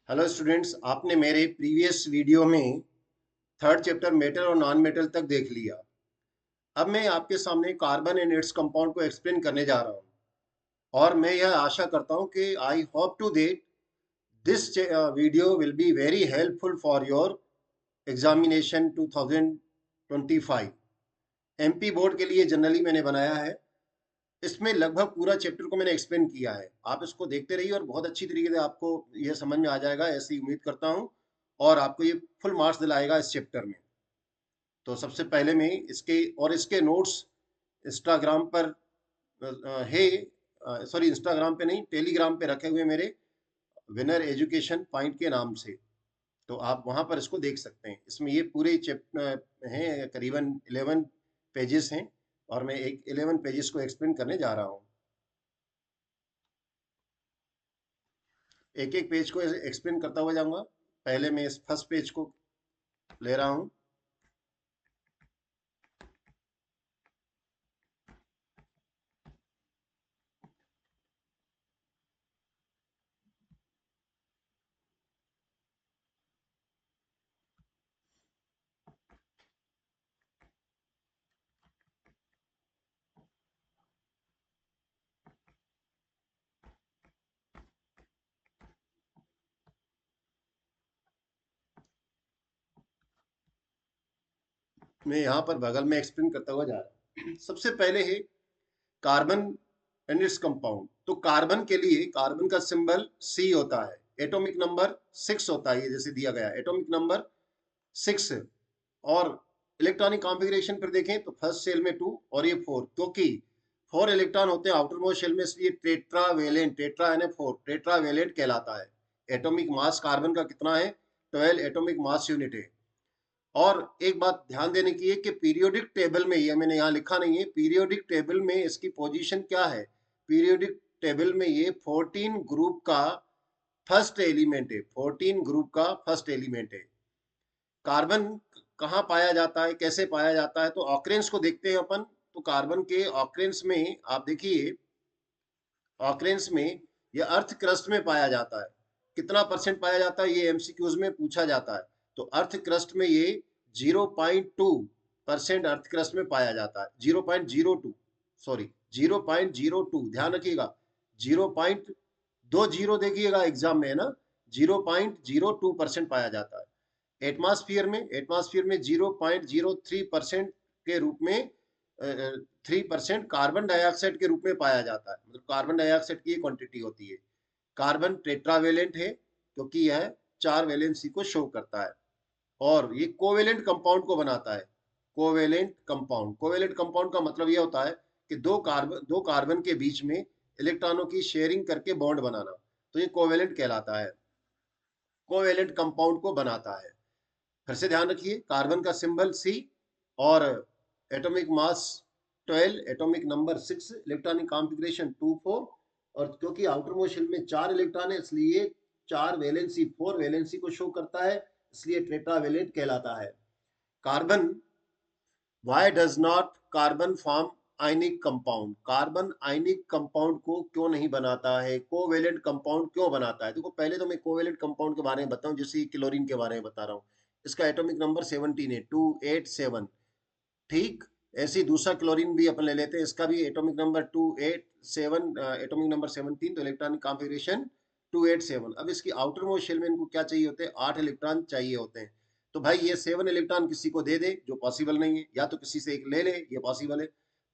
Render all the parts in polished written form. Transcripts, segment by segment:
Hello students, आपने मेरे previous video में थर्ड चैप्टर मेटल और नॉन मेटल तक देख लिया। अब मैं आपके सामने कार्बन एंड इट्स कंपाउंड को एक्सप्लेन करने जा रहा हूँ और मैं यह आशा करता हूँ कि I hope to that this video will be very helpful for your examination 2025। MP board के लिए जनरली मैंने बनाया है। इसमें लगभग पूरा चैप्टर को मैंने एक्सप्लेन किया है। आप इसको देखते रहिए और बहुत अच्छी तरीके से आपको यह समझ में आ जाएगा, ऐसी उम्मीद करता हूँ। और आपको ये फुल मार्क्स दिलाएगा इस चैप्टर में। तो सबसे पहले मैं इसके नोट्स इंस्टाग्राम पर है, सॉरी इंस्टाग्राम पे नहीं, टेलीग्राम पे रखे हुए मेरे विनर एजुकेशन पॉइंट के नाम से। तो आप वहां पर इसको देख सकते हैं। इसमें ये पूरे चैप्टर हैं, करीबन 11 पेजेस हैं और मैं एक 11 पेजेस को एक्सप्लेन करने जा रहा हूँ। एक एक पेज को एक्सप्लेन करता हुआ जाऊंगा। पहले मैं इस फर्स्ट पेज को ले रहा हूँ। मैं यहाँ पर बगल में एक्सप्लेन करता हुआ जा रहा हूँ। सबसे पहले है कार्बन एंड इट्स कंपाउंड। तो कार्बन के लिए कार्बन का सिंबल सी होता है, एटॉमिक नंबर 6 होता है, ये जैसे दिया गया है एटॉमिक नंबर 6। और इलेक्ट्रॉनिक कॉन्फ़िगरेशन पर देखें तो फर्स्ट शेल में 2 और ये 4, क्योंकि 4 इलेक्ट्रॉन होते हैं आउटर मोस्ट शेल में, इसलिए टेट्रावेलेंट, टेट्रा यानी 4, टेट्रावेलेंट कहलाता है। एटॉमिक मास कार्बन का कितना है? 12 एटॉमिक मास यूनिट है। और एक बात ध्यान देने की है कि पीरियोडिक टेबल में, ये मैंने यहाँ लिखा नहीं है, पीरियोडिक टेबल में इसकी पोजीशन क्या है। पीरियोडिक टेबल में ये 14 ग्रुप का फर्स्ट एलिमेंट है, 14 ग्रुप का फर्स्ट एलिमेंट है। कार्बन कहाँ पाया जाता है, कैसे पाया जाता है? तो ऑकरेंस को देखते हैं अपन। तो कार्बन के ऑकरेंस में आप देखिए, ऑकरेंस में यह अर्थ क्रस्ट में पाया जाता है। कितना परसेंट पाया जाता है, ये एमसीक्यूज में पूछा जाता है। तो अर्थ क्रस्ट में ये 0.2% अर्थ क्रस्ट में पाया जाता है। 0.02, सॉरी 0.02, ध्यान रखिएगा। 0.20 देखिएगा एग्जाम में, है ना। 0.02% पाया जाता है। एटमॉस्फेयर में 0.03% के रूप में 3% कार्बन डाइऑक्साइड के रूप में पाया जाता है। मतलब कार्बन डाइऑक्साइड की क्वांटिटी होती है। कार्बन टेट्रावेलेंट है क्योंकि यह 4 वैलेंसी को शो करता है। और ये कोवेलेंट कंपाउंड को बनाता है। कोवेलेंट कंपाउंड का मतलब यह होता है कि दो कार्बन के बीच में इलेक्ट्रॉनों की शेयरिंग करके बॉन्ड बनाना। तो ये कोवेलेंट कहलाता है, कोवेलेंट कंपाउंड को बनाता है। फिर से ध्यान रखिए, कार्बन का सिंबल सी और atomic mass 12, atomic number 6, electronic configuration 2 4। और क्योंकि आउटर मोस्ट शेल में 4 इलेक्ट्रॉन है, इसलिए 4 वैलेंसी, 4 वैलेंसी को शो करता है, इसलिए टेट्रावेलेंट कहलाता है। Carbon, why does not carbon form ionic compound? Carbon ionic compound को क्यों नहीं बनाता है, कोवेलेंट कंपाउंड क्यों बनाता है? देखो, पहले तो मैं कोवेलेंट कंपाउंड के बारे में बताऊं, जैसे क्लोरीन के बारे में बता रहा हूँ। इसका एटॉमिक नंबर 17 है, 287। ठीक, ऐसे ही दूसरा क्लोरीन भी अपन ले लेते हैं, इसका भी एटॉमिक नंबर 287, एटॉमिक नंबर 17, तो इलेक्ट्रॉनिक कॉन्फ़िगरेशन 287। अब इसकी आउटर मोस्ट शेल में इनको क्या चाहिए होते हैं? 8 इलेक्ट्रॉन चाहिए होते हैं। तो भाई ये 7 इलेक्ट्रॉन किसी को दे दे, जो पॉसिबल नहीं है, या तो किसी से एक ले ले, ये पॉसिबल है।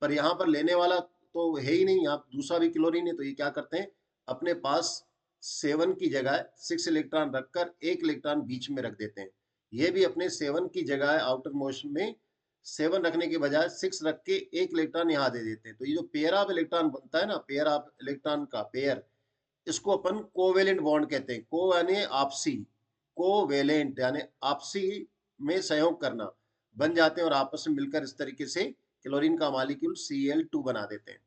पर यहाँ पर लेने वाला तो है ही नहीं, यहाँ दूसरा भी क्लोरीन है। तो ये क्या करते हैं, अपने पास 7 की जगह 6 इलेक्ट्रॉन रखकर एक इलेक्ट्रॉन बीच में रख देते हैं। ये भी अपने 7 की जगह आउटर मोस्ट में 7 रखने के बजाय 6 रख के एक इलेक्ट्रॉन यहाँ दे देते हैं। तो ये जो पेयर ऑफ इलेक्ट्रॉन बनता है ना, पेयर ऑफ इलेक्ट्रॉन का पेयर, इसको अपन कोवेलेंट बॉन्ड कहते हैं। को यानी आपसी, कोवेलेंट यानी आपसी में सहयोग करना, बन जाते हैं और आपस में मिलकर इस तरीके से क्लोरीन का मॉलिक्यूल Cl2 बना देते हैं।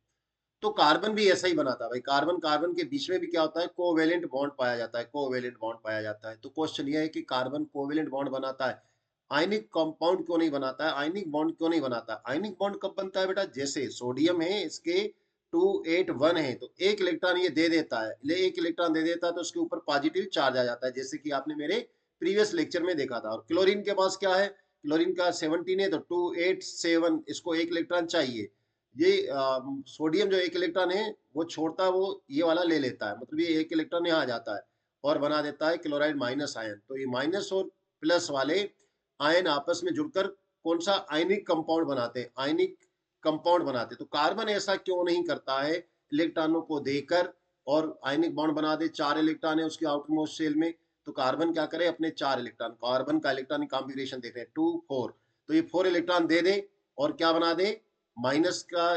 तो कार्बन भी ऐसा ही बनाता है भाई। कार्बन कार्बन के बीच में भी क्या होता है, कोवेलेंट बॉन्ड पाया जाता है, कोवेलेंट बॉन्ड पाया जाता है। तो क्वेश्चन ये है कि कार्बन कोवेलेंट बॉन्ड बनाता है, आयनिक कंपाउंड क्यों नहीं बनाता है, आयनिक बॉन्ड क्यों नहीं बनाता? आयनिक बॉन्ड कब बनता है बेटा? जैसे सोडियम है, इसके 281 है तो एक इलेक्ट्रॉन ये दे देता है, एक इलेक्ट्रॉन दे देता है तो उसके ऊपर पॉजिटिव चार्ज आ जाता है, जैसे कि आपने मेरे प्रीवियस लेक्चर में देखा था। और क्लोरीन के पास क्या है, क्लोरीन का 17 है तो 287, इसको एक इलेक्ट्रॉन चाहिए। ये सोडियम जो एक इलेक्ट्रॉन है वो छोड़ता है, वो ये वाला ले लेता है, मतलब ये एक इलेक्ट्रॉन यहाँ आ जाता है और बना देता है क्लोराइड माइनस आयन। तो ये माइनस और प्लस वाले आयन आपस में जुड़कर कौन सा आयनिक कंपाउंड बनाते हैं, आयनिक कंपाउंड बनाते हैं। तो कार्बन ऐसा क्यों नहीं करता है, इलेक्ट्रॉनों को देकर और आयनिक बॉन्ड बना दे। 4 इलेक्ट्रॉन है उसके आउटर मोस्ट शेल में, तो कार्बन क्या करे, अपने 4 इलेक्ट्रॉन, कार्बन का इलेक्ट्रॉनिक कॉन्फ़िगरेशन देख रहे हैं 2 4, तो ये 4 इलेक्ट्रॉन दे दे और क्या बना दे, माइनस का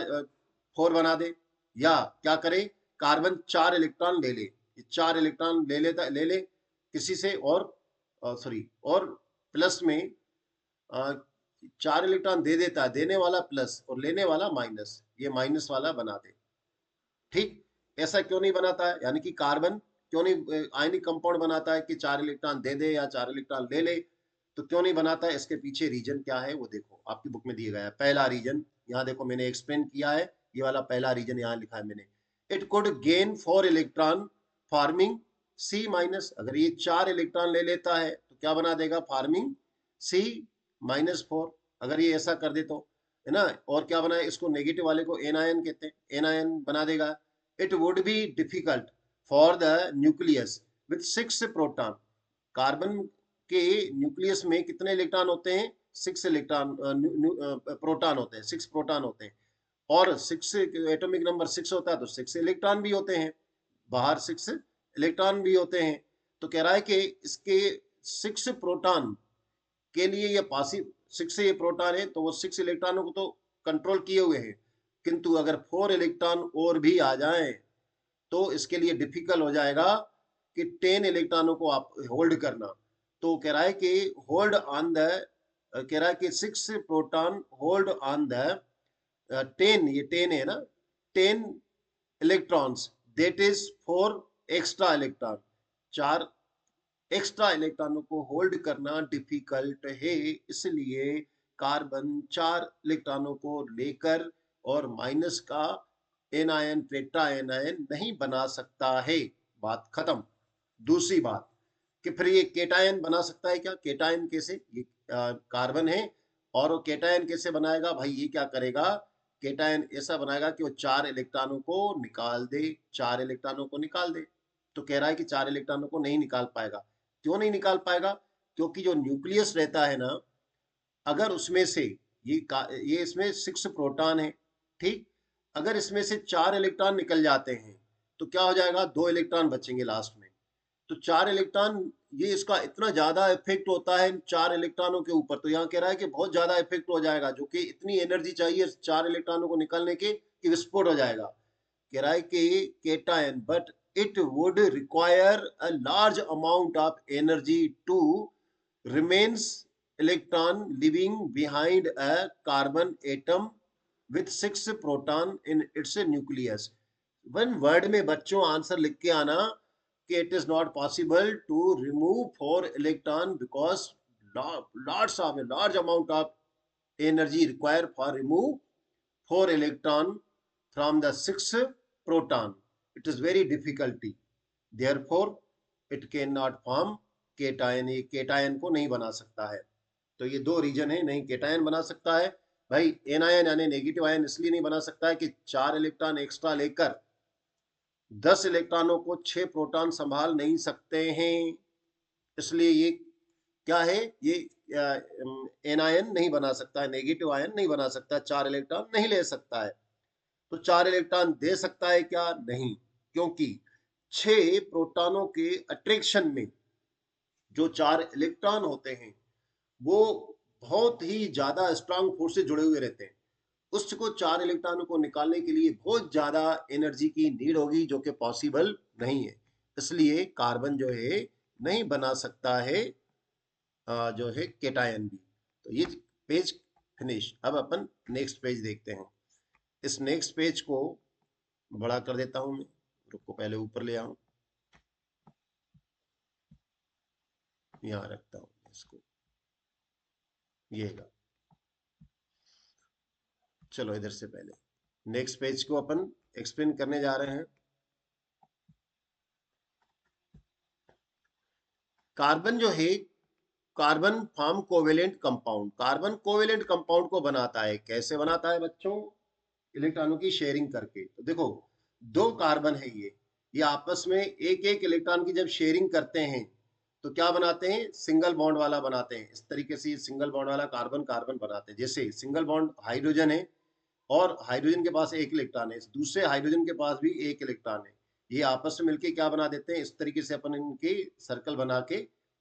4 बना दे। या क्या करे, कार्बन 4 इलेक्ट्रॉन ले ले, 4 इलेक्ट्रॉन ले ले किसी से, और सॉरी, और प्लस में 4 इलेक्ट्रॉन दे देता है, देने वाला प्लस और लेने वाला माइनस, ये माइनस वाला बना दे। ठीक, ऐसा क्यों नहीं बनाता है, यानी कि कार्बन क्यों नहीं आयनिक कंपाउंड बनाता है कि 4 इलेक्ट्रॉन दे दे या 4 इलेक्ट्रॉन ले ले, तो क्यों नहीं बनाता है, इसके पीछे रीजन क्या है वो देखो, आपकी बुक में दिया गया है। पहला रीजन यहाँ देखो, मैंने एक्सप्लेन किया है, ये वाला पहला रीजन यहाँ लिखा है मैंने। It could gain 4 electron forming C minus, अगर ये 4 इलेक्ट्रॉन ले लेता है तो क्या बना देगा, फार्मिंग सी माइनस 4, अगर ये ऐसा कर दे तो, है ना। और क्या बनाए, इसको नेगेटिव वाले को एनायन कहते हैं, एनायन बना देगा। it would be difficult for the nucleus with 6 proton, carbon के न्यूक्लियस में कितने इलेक्ट्रॉन होते हैं, 6 इलेक्ट्रॉन प्रोटॉन होते हैं, 6 प्रोटॉन होते हैं। और 6 एटॉमिक नंबर 6 होता है तो 6 इलेक्ट्रॉन भी होते हैं, बाहर 6 इलेक्ट्रॉन भी होते हैं। तो कह रहा है कि इसके 6 प्रोटॉन के लिए ये पासिव, 6 से ये प्रोटॉन है तो वो 6 इलेक्ट्रॉनों को तो कंट्रोल किए हुए हैं, किंतु अगर 4 इलेक्ट्रॉन और भी आ जाएं तो इसके लिए डिफिकल्ट हो जाएगा कि 10 इलेक्ट्रॉनों को आप होल्ड करना। तो कह रहा है कि होल्ड ऑन द, कह रहा है कि 6 प्रोटॉन होल्ड ऑन द 10, ये 10 है ना, 10 electrons, that is 4 extra electron, 4 extra इलेक्ट्रॉनों को होल्ड करना डिफिकल्ट है, इसलिए कार्बन 4 इलेक्ट्रॉनों को लेकर और माइनस का एनायन, टेट्रा एनायन नहीं बना सकता है, बात खत्म। दूसरी बात कि फिर ये केटायन बना सकता है क्या, केटायन कैसे, ये कार्बन है और वो केटायन कैसे बनाएगा भाई, ये क्या करेगा, केटायन ऐसा बनाएगा कि वो 4 इलेक्ट्रॉनों को निकाल दे, 4 इलेक्ट्रॉनों को निकाल दे। तो कह रहा है कि 4 इलेक्ट्रॉनों को नहीं निकाल पाएगा, क्यों नहीं निकाल पाएगा, क्योंकि जो न्यूक्लियस रहता है ना, अगर उसमें से ये इसमें 6 प्रोटॉन है, ठीक, अगर इसमें से 4 इलेक्ट्रॉन निकल जाते हैं तो क्या हो जाएगा, 2 इलेक्ट्रॉन बचेंगे लास्ट में। तो 4 इलेक्ट्रॉन, ये इसका इतना ज्यादा इफेक्ट होता है 4 इलेक्ट्रॉनों के ऊपर, तो यहाँ कह रहा है कि बहुत ज्यादा इफेक्ट हो जाएगा, जो कि इतनी एनर्जी चाहिए 4 इलेक्ट्रॉनों को निकालने के कि विस्फोट हो जाएगा। कह रहा है कि cation, but it would require a large amount of energy to remains electron leaving behind a carbon atom with 6 proton in its nucleus। One word में बच्चों आंसर लिख के आना कि it is not possible to remove 4 electron because lots of a large amount of energy required for remove 4 electron from the 6 proton, it is very difficulty, therefore it cannot form cation, ये cation को नहीं बना सकता है। तो ये दो reason है, नहीं केटायन बना सकता है भाई, एनायन यानी नेगेटिव आयन इसलिए नहीं बना सकता है कि 4 इलेक्ट्रॉन एक्स्ट्रा लेकर 10 इलेक्ट्रॉनों को 6 प्रोटॉन संभाल नहीं सकते हैं, इसलिए ये क्या है, ये एनायन नहीं बना सकता है, नेगेटिव आयन नहीं बना सकता, 4 इलेक्ट्रॉन नहीं ले सकता है। तो 4 इलेक्ट्रॉन दे सकता है क्या, नहीं, क्योंकि 6 प्रोटॉनों के अट्रैक्शन में जो 4 इलेक्ट्रॉन होते हैं वो बहुत ही ज्यादा स्ट्रांग फोर्स से जुड़े हुए रहते हैं, उसको 4 इलेक्ट्रॉनों को निकालने के लिए बहुत ज्यादा एनर्जी की नीड होगी, जो कि पॉसिबल नहीं है, इसलिए कार्बन जो है नहीं बना सकता है जो है केटायन भी। तो ये पेज फिनिश। अब अपन नेक्स्ट पेज देखते हैं। इस नेक्स्ट पेज को बड़ा कर देता हूं मैं, रुको पहले ऊपर ले आऊं, यहाँ रखता हूं इसको, ये चलो इधर से पहले नेक्स्ट पेज को अपन एक्सप्लेन करने जा रहे हैं। कार्बन जो है, carbon form covalent compound, carbon covalent compound को बनाता है। कैसे बनाता है बच्चों? इलेक्ट्रॉनों की शेयरिंग करके। तो देखो, दो कार्बन है, ये आपस में एक एक इलेक्ट्रॉन की जब शेयरिंग करते हैं तो क्या बनाते हैं? सिंगल बॉन्ड वाला बनाते हैं। इस तरीके से सिंगल बॉन्ड वाला कार्बन कार्बन बनाते हैं। जैसे सिंगल बॉन्ड हाइड्रोजन है और हाइड्रोजन के पास एक इलेक्ट्रॉन है, दूसरे हाइड्रोजन के पास भी एक इलेक्ट्रॉन है, ये आपस में मिलके क्या बना देते हैं? इस तरीके से अपन इनके सर्कल बना के,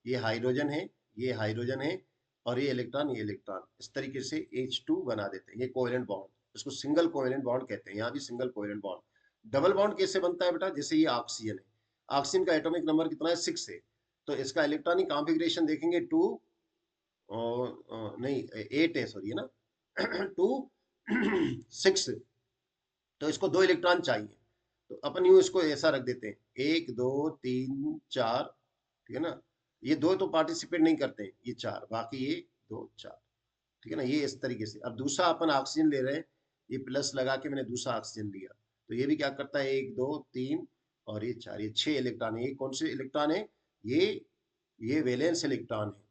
ये हाइड्रोजन है, ये हाइड्रोजन है, और ये इलेक्ट्रॉन, इस तरीके से H2 बना देते हैं। ये कोवेलेंट बॉन्ड, इसको सिंगल कोवेलेंट बॉन्ड कहते हैं। यहाँ भी single covalent bond. Double bond कैसे बनता है बेटा? जैसे ये ऑक्सीजन है, ऑक्सीजन का एटॉमिक नंबर कितना है? 6 है। तो इसका इलेक्ट्रॉनिक कॉन्फ़िगरेशन देखेंगे 2 नहीं 8 है, सॉरी, है ना 2 6। तो इसको 2 इलेक्ट्रॉन चाहिए, तो अपन यूं इसको ऐसा रख देते हैं, 1 2 3 4, ठीक है ना। ये दो तो पार्टिसिपेट नहीं करते हैं, ये 4, बाकी ये 2 4, ठीक है ना। ये इस तरीके से। अब दूसरा अपन ऑक्सीजन ले रहे हैं, ये प्लस लगा के मैंने दूसरा ऑक्सीजन लिया, तो ये भी क्या करता है? 1 2 3 और ये 4, ये 6 इलेक्ट्रॉन है। ये कौन से इलेक्ट्रॉन है? ये ये वैलेंस इलेक्ट्रॉन है,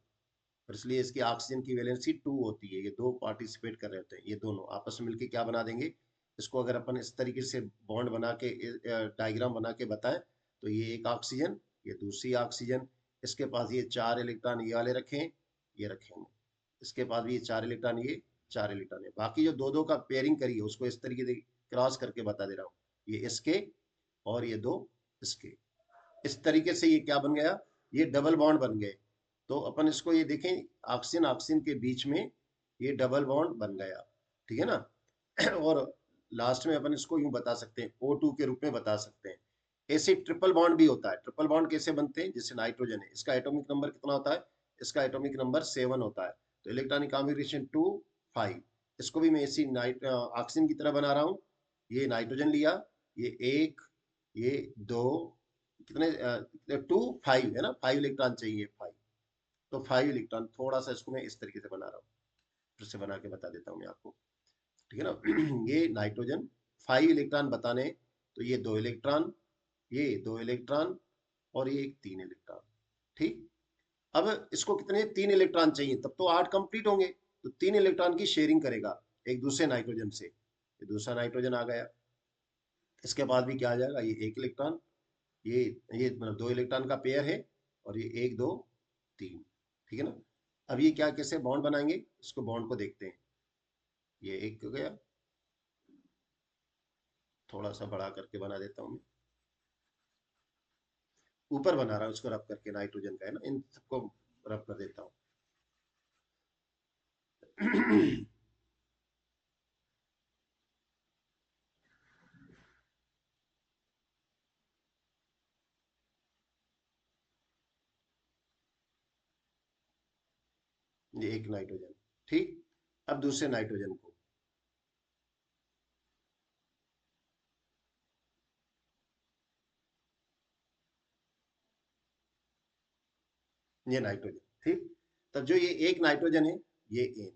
और इसलिए इसकी ऑक्सीजन की वैलेंसी 2 होती है। ये दो पार्टिसिपेट कर रहे होते हैं, ये दोनों आपस में मिलकर क्या बना देंगे? इसको अगर अपन इस तरीके से बॉन्ड बना के, डायग्राम बना के बताएं, तो ये एक ऑक्सीजन, ये दूसरी ऑक्सीजन, इसके पास ये 4 इलेक्ट्रॉन ये वाले रखें, ये रखेंगे, इसके पास भी ये 4 इलेक्ट्रॉन, ये 4 इलेक्ट्रॉन है। बाकी जो दो दो का पेयरिंग करिए उसको इस तरीके से क्रॉस करके बता दे रहा हूँ, ये इसके और ये दो इसके। इस तरीके से ये क्या बन गया? ये डबल बॉन्ड बन गए। तो अपन इसको ये देखें, ऑक्सीजन ऑक्सीजन के बीच में ये डबल बॉन्ड बन गया, ठीक है ना। और लास्ट में अपन इसको यूं बता सकते हैं, O2 के रूप में बता सकते हैं। ऐसे ट्रिपल बॉन्ड भी होता है। ट्रिपल बॉन्ड कैसे बनते हैं? जैसे नाइट्रोजन है, इसका एटॉमिक नंबर कितना होता है? इसका एटॉमिक नंबर 7 होता है। तो इलेक्ट्रॉनिक कॉन्फ़िगरेशन 2 5। इसको भी मैं इसी ऑक्सीजन की तरह बना रहा हूँ। ये नाइट्रोजन लिया, ये एक, ये दो, कितने 2 5 है ना, 5 इलेक्ट्रॉन चाहिए, 5। तो 5 इलेक्ट्रॉन, थोड़ा सा इसको मैं इस तरीके से बना रहा हूँ, फिर से बना के बता देता हूँ मैं आपको, ठीक है ना। ये नाइट्रोजन 5 इलेक्ट्रॉन बताने, तो ये 2 इलेक्ट्रॉन, ये 2 इलेक्ट्रॉन, और ये एक 3 इलेक्ट्रॉन, ठीक। अब इसको कितने? 3 इलेक्ट्रॉन चाहिए, तब तो 8 कंप्लीट होंगे। तो 3 इलेक्ट्रॉन की शेयरिंग करेगा एक दूसरे नाइट्रोजन से। ये दूसरा नाइट्रोजन आ गया, इसके बाद भी क्या आ जाएगा? ये एक इलेक्ट्रॉन, ये मतलब 2 इलेक्ट्रॉन का पेयर है, और ये 1 2 3, ठीक है ना। अब ये क्या, कैसे बॉन्ड बनाएंगे? इसको बॉन्ड को देखते हैं। ये एक हो गया, थोड़ा सा बड़ा करके बना देता हूँ मैं, ऊपर बना रहा हूँ इसको रब करके, नाइट्रोजन का है ना, इन सबको रब कर देता हूँ। ये एक नाइट्रोजन, ठीक। अब दूसरे नाइट्रोजन को, ये नाइट्रोजन, ठीक। तब जो ये एक नाइट्रोजन है, ये एन,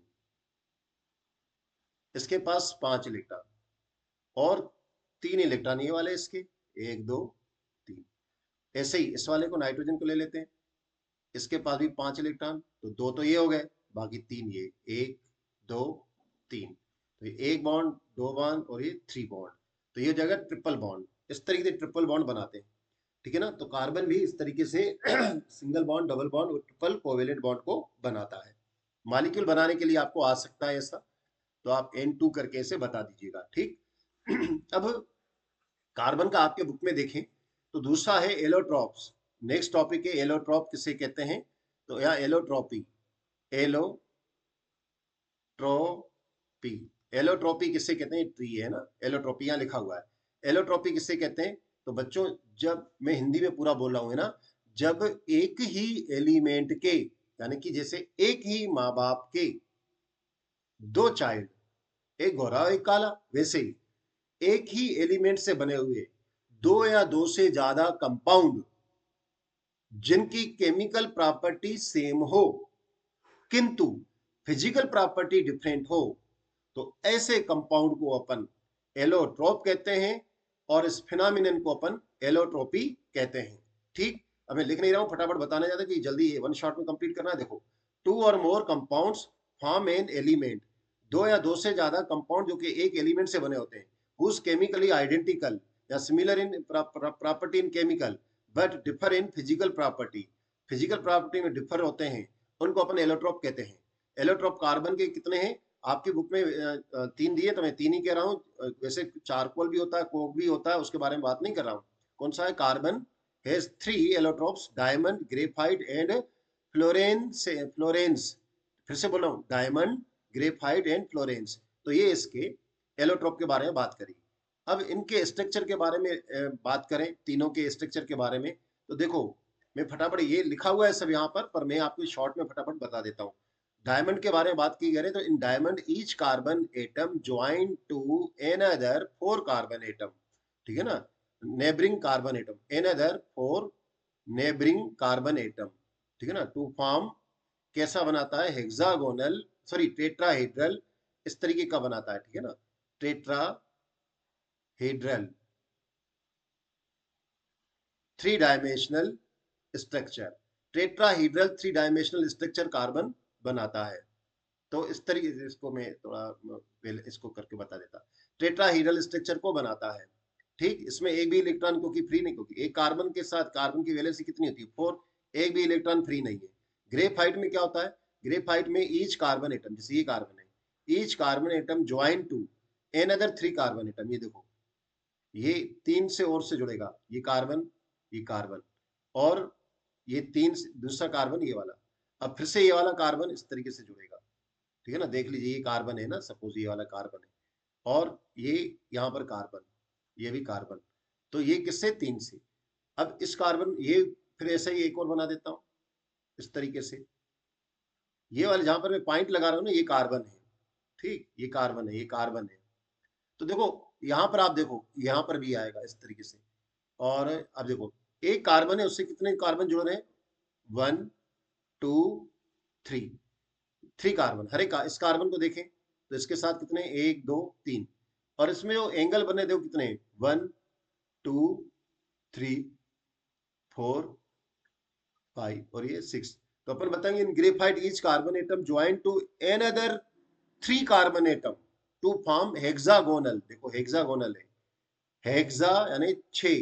इसके पास 5 इलेक्ट्रॉन और 3 इलेक्ट्रॉन ये वाले इसके, 1 2 3। ऐसे ही इस वाले को, नाइट्रोजन को ले लेते हैं, इसके पास भी 5 इलेक्ट्रॉन, तो 2 तो ये हो गए, बाकी 3 ये, 1 2 3। तो ये एक बॉन्ड, 2 बॉन्ड, और ये 3 बॉन्ड। तो ये हो जाएगा ट्रिपल बॉन्ड। इस तरीके से ट्रिपल बॉन्ड बनाते हैं, ठीक है ना। तो कार्बन भी इस तरीके से सिंगल बॉन्ड, डबल बॉन्ड और ट्रिपल कोवेलेंट बॉन्ड को बनाता है। मॉलिक्यूल बनाने के लिए आपको आ सकता है ऐसा, तो आप N2 करके इसे बता दीजिएगा, ठीक। अब कार्बन का आपके बुक में देखें तो दूसरा है एलोट्रॉप्स। नेक्स्ट टॉपिक है एलोट्रॉप, किसे कहते हैं? तो यहाँ एलोट्रॉपी, एलोट्रोपी, एलोट्रोपी किसे कहते हैं? ट्री है ना, एलोट्रोपी यहाँ लिखा हुआ है। एलोट्रोपी किसे कहते हैं? तो बच्चों, जब मैं हिंदी में पूरा बोल रहा हूँ ना, जब एक ही एलिमेंट के, यानी कि जैसे एक ही माँ बाप के दो चाइल्ड, एक गोरा और एक काला, वैसे ही एक ही एलिमेंट से बने हुए दो या दो से ज्यादा कंपाउंड जिनकी केमिकल प्रॉपर्टी सेम हो किंतु फिजिकल प्रॉपर्टी डिफरेंट हो, तो ऐसे कंपाउंड को अपन एलोट्रोप कहते हैं। और इस फिनोमिनन को अपन एलोट्रोपी कहते हैं। ठीक, अब मैं लिख नहीं रहा हूँ, फटाफट बताने जाता कि जल्दी वन शॉट में कंप्लीट करना है। देखो, टू और मोर कंपाउंड्स फॉर्म एन एलिमेंट, दो या दो से ज्यादा कंपाउंड जो कि एक एलिमेंट से बने होते हैं, हुज केमिकली आइडेंटिकल या similar in property in chemical but differ in physical property, physical property में डिफर होते हैं, उनको अपन एलोट्रोप कहते हैं। एलोट्रोप कार्बन के कितने हैं आपकी बुक में? तीन दिए, तो मैं तीन ही कह रहा हूँ। वैसे चारकोल भी होता है, कोक भी होता है, उसके बारे में बात नहीं कर रहा हूँ। कौन सा है? Carbon has three allotropes, diamond, graphite and Florence. फिर से बोल रहा हूँ, डायमंड, ग्रेफाइट एंड फ्लोरेंस। तो ये इसके एलोट्रोप के बारे में बात करी। अब इनके स्ट्रक्चर के बारे में बात करें, तीनों के स्ट्रक्चर के बारे में, तो देखो मैं फटाफट, ये लिखा हुआ है सब यहाँ पर मैं आपको शॉर्ट में फटाफट बता देता हूँ। डायमंड के बारे में बात की करें तो in diamond each carbon atom join to another four carbon atom, ठीक है ना, neighbouring carbon atom, another four neighbouring carbon atom, ठीक है ना, टू फॉर्म, कैसा बनाता है? हेक्सागोनल, सॉरी टेट्राहेड्रल, इस तरीके का बनाता है, ठीक है ना, tetrahedral three dimensional structure, tetrahedral three dimensional structure carbon बनाता है। तो इस तरीके से इसको मैं थोड़ा पहले इसको करके बता देता। टेट्राहेड्रल स्ट्रक्चर को बनाता है। ठीक, इसमें एक भी इलेक्ट्रॉन क्योंकि फ्री नहीं, क्योंकि एक कार्बन के साथ कार्बन की वैलेंसी कितनी होती है? 4, एक भी इलेक्ट्रॉन फ्री नहीं है। ग्रेफाइट में क्या होता है? ग्रेफाइट में ईच कार्बन एटम, जैसे ये कार्बन है, each carbon atom join to another three carbon atom, ये देखो ये तीन से और से जुड़ेगा, ये कार्बन और ये तीन दूसरा कार्बन ये वाला, अब फिर से ये वाला कार्बन इस तरीके से जुड़ेगा, ठीक है ना। देख लीजिए ये कार्बन है ना, सपोज ये वाला कार्बन है और ये यहाँ पर कार्बन, ये भी कार्बन, तो ये किससे? तीन से। अब इस कार्बन ये फिर ऐसा ही एक और बना देता हूँ इस तरीके से, ये वाले जहां पर मैं पॉइंट लगा रहा हूँ ना, ये कार्बन है, ठीक, ये कार्बन है, ये कार्बन है। तो देखो यहाँ पर, आप देखो यहाँ पर भी आएगा इस तरीके से। और अब देखो एक कार्बन है, उससे कितने कार्बन जुड़ रहे हैं? 1 2 3, थ्री कार्बन, हर एक इस कार्बन को देखें तो इसके साथ कितने? 1 2 3, और इसमें जो एंगल बने देखो कितने? 1 2 3 4 5 और ये 6। तो अपन बताएंगे in graphite each carbon atom join to another three carbon atom to form hexagonal, देखो हेक्सागोनल है, हेक्सा यानी छह,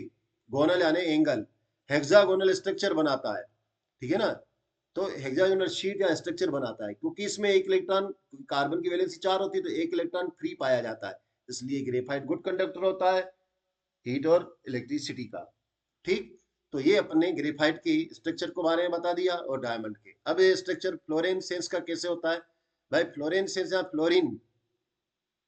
गोनल यानी एंगल, हेक्सागोनल स्ट्रक्चर बनाता है, ठीक है ना। तो हेक्सागोनल शीट या स्ट्रक्चर बनाता है, क्योंकि इसमें एक इलेक्ट्रॉन, कार्बन की वैलेंसी 4 होती है तो एक इलेक्ट्रॉन फ्री पाया जाता है, इसलिए ग्रेफाइट गुड कंडक्टर होता है हीट और इलेक्ट्रिसिटी का। ठीक, तो ये अपने ग्रेफाइट की स्ट्रक्चर को बारे में बता दिया और डायमंड के। अब ये स्ट्रक्चर फ्लोरेसेंस का कैसे होता है भाई? फ्लोरेसेंस या फ्लोरीन,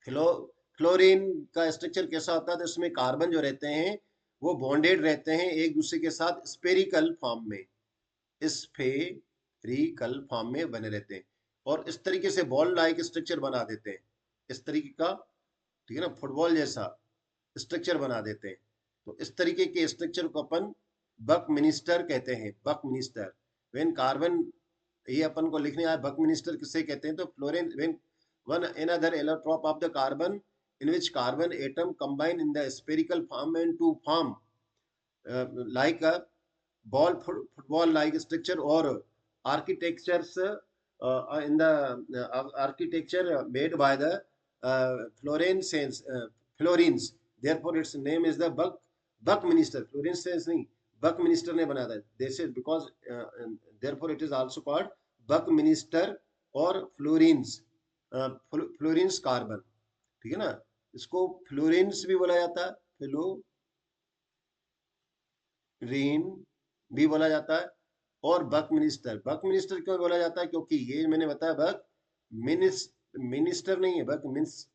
फ्लो फ्लोरीन का स्ट्रक्चर कैसा होता है? तो इसमें कार्बन जो रहते हैं वो बॉन्डेड रहते हैं एक दूसरे के साथ स्पेरिकल फॉर्म में, स्फेरिकल फॉर्म में बने रहते हैं और इस तरीके से बॉल लाइक स्ट्रक्चर बना देते हैं, इस तरीके का, ठीक है ना, फुटबॉल जैसा स्ट्रक्चर बना देते हैं। तो इस तरीके के स्ट्रक्चर को अपन बक मिनिस्टर कहते हैं, बक मिनिस्टर। व्हेन कार्बन, ये अपन को लिखने आया बक मिनिस्टर किसे कहते हैं? तो fullerene when one another allotrope of the carbon in which carbon atom combine in the spherical form and to form like a ball football like structure or architectures in the architecture made by the Florence Florins, therefore its name is the Buckminster, Florence नहीं, Buckminster ने बनाया था, this is because therefore it is also called Buckminster or Florins, Florence carbon, ठीक है ना, इसको Florence भी बोला जाता है, फ्लोरीन भी बोला जाता है। और बक मिनिस्टर क्यों बोला जाता है? क्योंकि ये मैंने बताया बक मिनिस मिनिस्टर नहीं है, बक मिनिस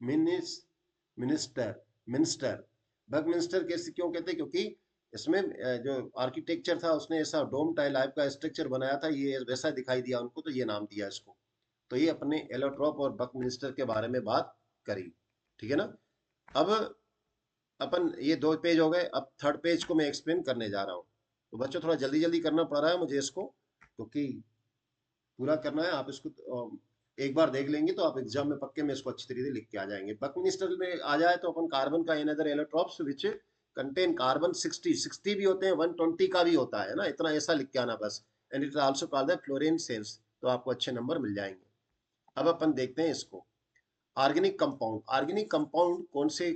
मिनिस्टर मिनिस्टर, बक मिनिस्टर कैसे क्यों कहते हैं? क्योंकि इसमें जो आर्किटेक्चर था उसने ऐसा डोम टाइप का स्ट्रक्चर बनाया था, ये वैसा दिखाई दिया उनको तो ये नाम दिया इसको। तो ये अपने एलोट्रोप और बक मिनिस्टर के बारे में बात करी, ठीक है ना। अब अपन ये दो पेज हो गए, अब थर्ड पेज को मैं एक्सप्लेन करने जा रहा हूँ। तो बच्चों थोड़ा जल्दी जल्दी करना पड़ रहा है मुझे इसको, क्योंकि पूरा करना है, आप इसको एक बार देख लेंगे तो आप एग्जाम में पक्के में इसको अच्छी तरीके से लिख के आ जाएंगे। बकमिनिस्टर में आ जाए तो अपन कार्बन का another allotropes which contain carbon 60 भी होते हैं, 120 का भी होता है ना, इतना ऐसा लिख के आना बस। And it is also called the fluorescence, तो आपको अच्छे नंबर मिल जाएंगे। अब अपन देखते हैं इसको, ऑर्गेनिक कंपाउंड। ऑर्गेनिक कंपाउंड कौन से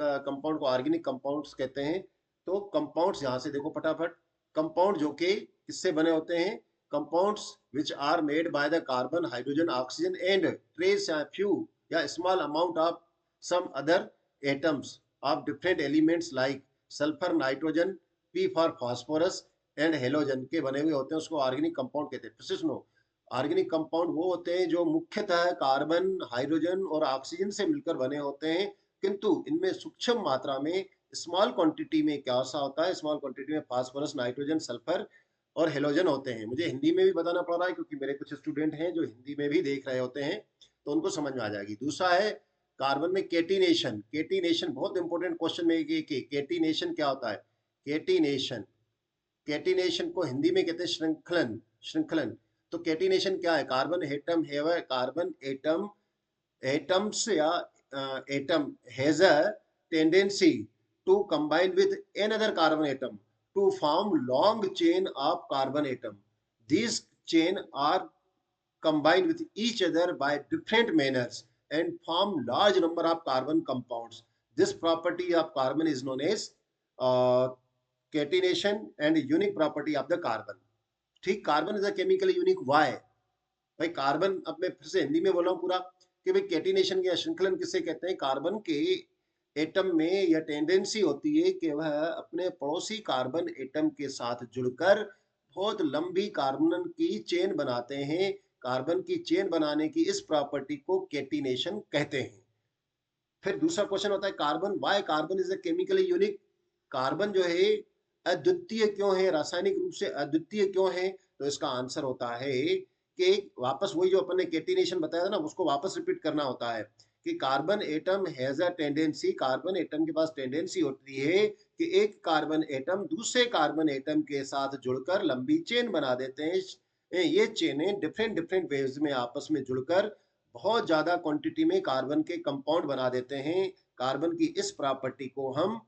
कंपाउंड को ऑर्गेनिक कंपाउंड्स कहते हैं? तो कंपाउंड्स यहाँ से देखो फटाफट, कंपाउंड जो कि किससे बने होते हैं? Compounds which are made by the carbon, hydrogen, oxygen and trace few या small amount of some other atoms of different elements like sulphur, nitrogen, P for phosphorus and halogen के बने हुए होते हैं, उसको ऑर्गेनिक कंपाउंड कहते हैं। Precision, organic compound वो होते हैं जो मुख्यतः कार्बन, हाइड्रोजन और ऑक्सीजन से मिलकर बने होते हैं, किंतु इनमें सूक्ष्म मात्रा में, स्मॉल क्वांटिटी में क्या सा होता है? स्मॉल क्वांटिटी में फास्फोरस, नाइट्रोजन, सल्फर और हेलोजन होते हैं। मुझे हिंदी में भी बताना पड़ रहा है क्योंकि मेरे कुछ स्टूडेंट हैं जो हिंदी में भी देख रहे होते हैं, तो उनको समझ में आ जाएगी। दूसरा है कार्बन में केटिनेशन। केटिनेशन बहुत इंपॉर्टेंट क्वेश्चन में, केटिनेशन क्या होता है? केटिनेशन, कैटिनेशन को हिंदी में कहते हैं श्रृंखलन। श्रृंखलन, तो कैटिनेशन क्या है? Carbon atom have carbon atom atoms या atom has a tendency to combine with another carbon atom to form long chain of carbon atom. These chain are combined with each other by different manners and form large number of carbon compounds. This property of carbon is known as catenation and unique property of the carbon. ठीक, carbon is a chemically unique. Why? भाई carbon, अब मैं फिर से हिंदी में बोल रहा हूँ पूरा, कि भाई कैटिनेशन या श्रृंखलन किसे कहते हैं? कार्बन के एटम में यह टेंडेंसी होती है कि वह अपने पड़ोसी कार्बन एटम के साथ जुड़कर बहुत लंबी कार्बन की चेन बनाते हैं। कार्बन की चेन बनाने की इस प्रॉपर्टी को कैटिनेशन कहते हैं। फिर दूसरा क्वेश्चन होता है carbon, why carbon is a chemically unique? Carbon जो है अद्वितीय क्यों है, रासायनिक रूप से अद्वितीय क्यों है? तो इसका आंसर होता है कि वापस वही जो अपन ने कैटिनेशन बताया था ना, उसको वापस रिपीट करना होता है कि carbon atom has a tendency, carbon atom के पास टेंडेंसी होती है कि एक कार्बन एटम दूसरे कार्बन एटम के साथ जुड़कर लंबी चेन बना देते हैं। ये चेनें डिफरेंट डिफरेंट वेव्स में आपस में जुड़कर बहुत ज्यादा क्वांटिटी में कार्बन के कंपाउंड बना देते हैं। कार्बन की इस प्रॉपर्टी को हम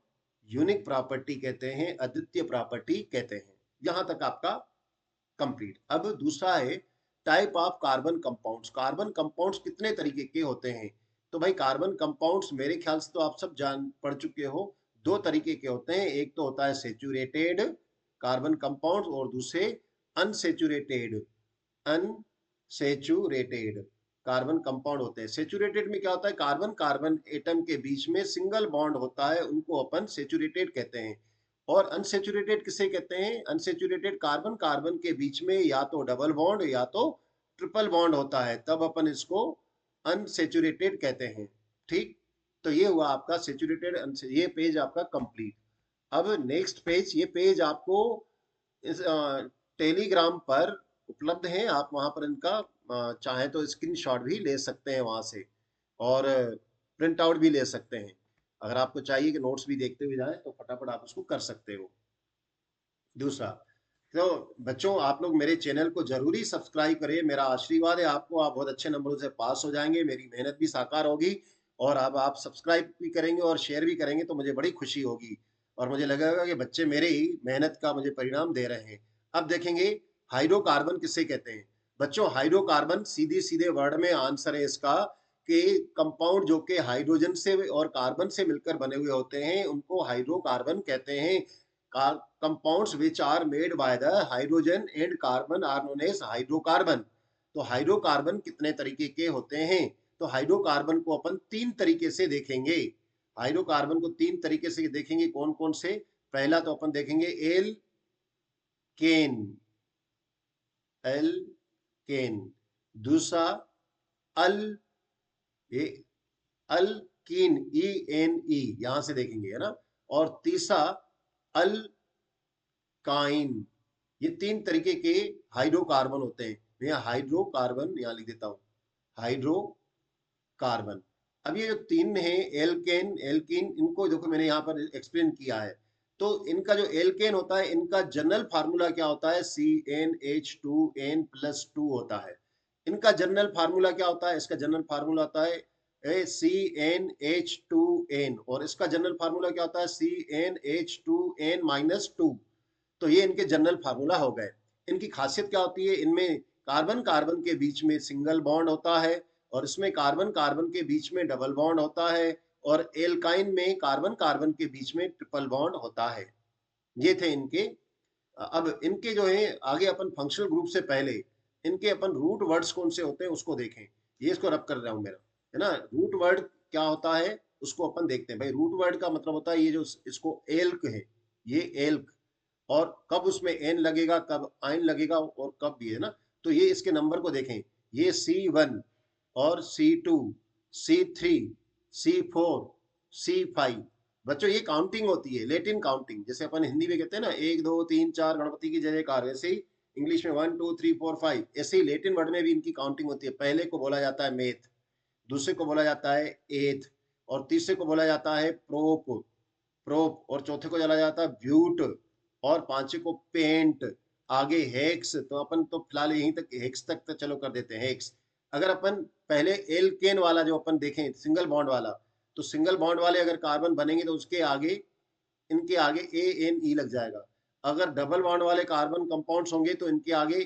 यूनिक प्रॉपर्टी कहते हैं, अद्वितीय प्रॉपर्टी कहते हैं। यहां तक आपका कंप्लीट। अब दूसरा है type of carbon compounds. Carbon compounds कितने तरीके के होते हैं? तो भाई कार्बन कंपाउंड्स मेरे ख्याल से तो आप सब जान पढ़ चुके हो, दो तरीके के होते हैं। एक तो होता है सेचुरेटेड कार्बन कंपाउंड्स और दूसरे अनसेचुरेटेड, अनसेचुरेटेड कार्बन कंपाउंड होते हैं। सेचुरेटेड में क्या होता है? कार्बन कार्बन एटम के बीच में सिंगल बॉन्ड होता है, उनको अपन सेचुरेटेड कहते हैं। और अनसेचुरेटेड किसे कहते हैं? अनसेचुरेटेड कार्बन कार्बन के बीच में या तो डबल बॉन्ड या तो ट्रिपल बॉन्ड होता है, तब अपन इसको अनसेचुरेटेड कहते हैं। ठीक, तो ये हुआ आपका सेचुरेटेड। ये पेज आपका कंप्लीट। अब नेक्स्ट पेज, ये पेज आपको इस टेलीग्राम पर उपलब्ध है, आप वहां पर इनका चाहे तो स्क्रीनशॉट भी ले सकते हैं वहां से, और प्रिंट आउट भी ले सकते हैं। अगर आपको चाहिए कि नोट्स भी देखते हुए जाए तो फटाफट आप उसको कर सकते हो। दूसरा, तो बच्चों आप लोग मेरे चैनल को जरूरी सब्सक्राइब करें, मेरा आशीर्वाद है आपको, आप बहुत अच्छे नंबरों से पास हो जाएंगे, मेरी मेहनत भी साकार होगी। और अब आप सब्सक्राइब भी करेंगे और शेयर भी करेंगे तो मुझे बड़ी खुशी होगी, और मुझे लगेगा कि बच्चे मेरे ही मेहनत का मुझे परिणाम दे रहे हैं। अब देखेंगे हाइड्रोकार्बन किसे कहते हैं। बच्चों हाइड्रोकार्बन सीधे सीधे वर्ड में आंसर है इसका कि कंपाउंड जो कि हाइड्रोजन से और कार्बन से मिलकर बने हुए होते हैं उनको हाइड्रोकार्बन कहते हैं। compounds which are made by the hydrogen and carbon are known as hydrocarbon। तो हाइड्रोकार्बन कितने तरीके के होते हैं? तो हाइड्रोकार्बन को अपन तीन तरीके से देखेंगे। हाइड्रोकार्बन को तीन तरीके से देखेंगे, कौन कौन से? पहला तो अपन देखेंगे एल केन, एल केन। दूसरा अल, ये अल्कीन, ई एन ई, यहां से देखेंगे है ना। और तीसरा अल काइन। ये तीन तरीके के हाइड्रोकार्बन होते हैं। मैं हाइड्रोकार्बन यहां लिख देता हूं, हाइड्रोकार्बन। अब ये जो तीन है एल्केन, एल्कीन, इनको देखो मैंने यहाँ पर एक्सप्लेन किया है। तो इनका जो एल्केन होता है, इनका जनरल फार्मूला क्या होता है? CnH2n+2 होता है। इनका जनरल फार्मूला क्या होता है? इसका जनरल फार्मूला होता है CnH2n, और इसका जनरल फार्मूला क्या होता है? CnH2n-2। तो ये इनके जनरल फार्मूला हो गए। इनकी खासियत क्या होती है? इनमें कार्बन कार्बन के बीच में सिंगल बॉन्ड होता है, और इसमें कार्बन कार्बन के बीच में डबल बॉन्ड होता है, और एल्काइन में कार्बन कार्बन के बीच में ट्रिपल बॉन्ड होता है। ये थे इनके। अब इनके जो है आगे अपन फंक्शनल ग्रुप से पहले इनके अपन रूट वर्ड्स कौन से होते हैं उसको देखें। ये इसको रब कर रहा हूं मेरा, है ना। रूट वर्ड क्या होता है उसको अपन देखते हैं भाई। रूट वर्ड का मतलब होता है ये जो इसको एल्क है, ये एल्क, और कब उसमें एन लगेगा, कब आइन लगेगा, और कब भी, है ना। तो ये इसके नंबर को देखें, ये C1 और C2, C3, C4, C5। बच्चों ये काउंटिंग होती है, लेटिन काउंटिंग, जैसे अपन हिंदी में कहते हैं ना 1 2 3 4 गणपति की जय जयकार, वैसे ही इंग्लिश में 1 2 3 4 5, ऐसे ही लेटिन वर्ड में भी इनकी काउंटिंग होती है। पहले को बोला जाता है मेथ, दूसरे को बोला जाता है एथ, और तीसरे को बोला जाता है प्रोप, और चौथे को चला जाता है ब्यूट, और पांचवे को पेंट, आगे हेक्स। तो अपन तो फिलहाल यहीं तक हेक्स तक तो चलो कर देते हैं हेक्स। अगर अपन पहले एल्केन वाला जो अपन देखें सिंगल बॉन्ड वाला, तो सिंगल बॉन्ड वाले अगर कार्बन बनेंगे तो उसके आगे, इनके आगे ANE लग जाएगा। अगर डबल बॉन्ड वाले कार्बन कंपाउंड्स होंगे तो इनके आगे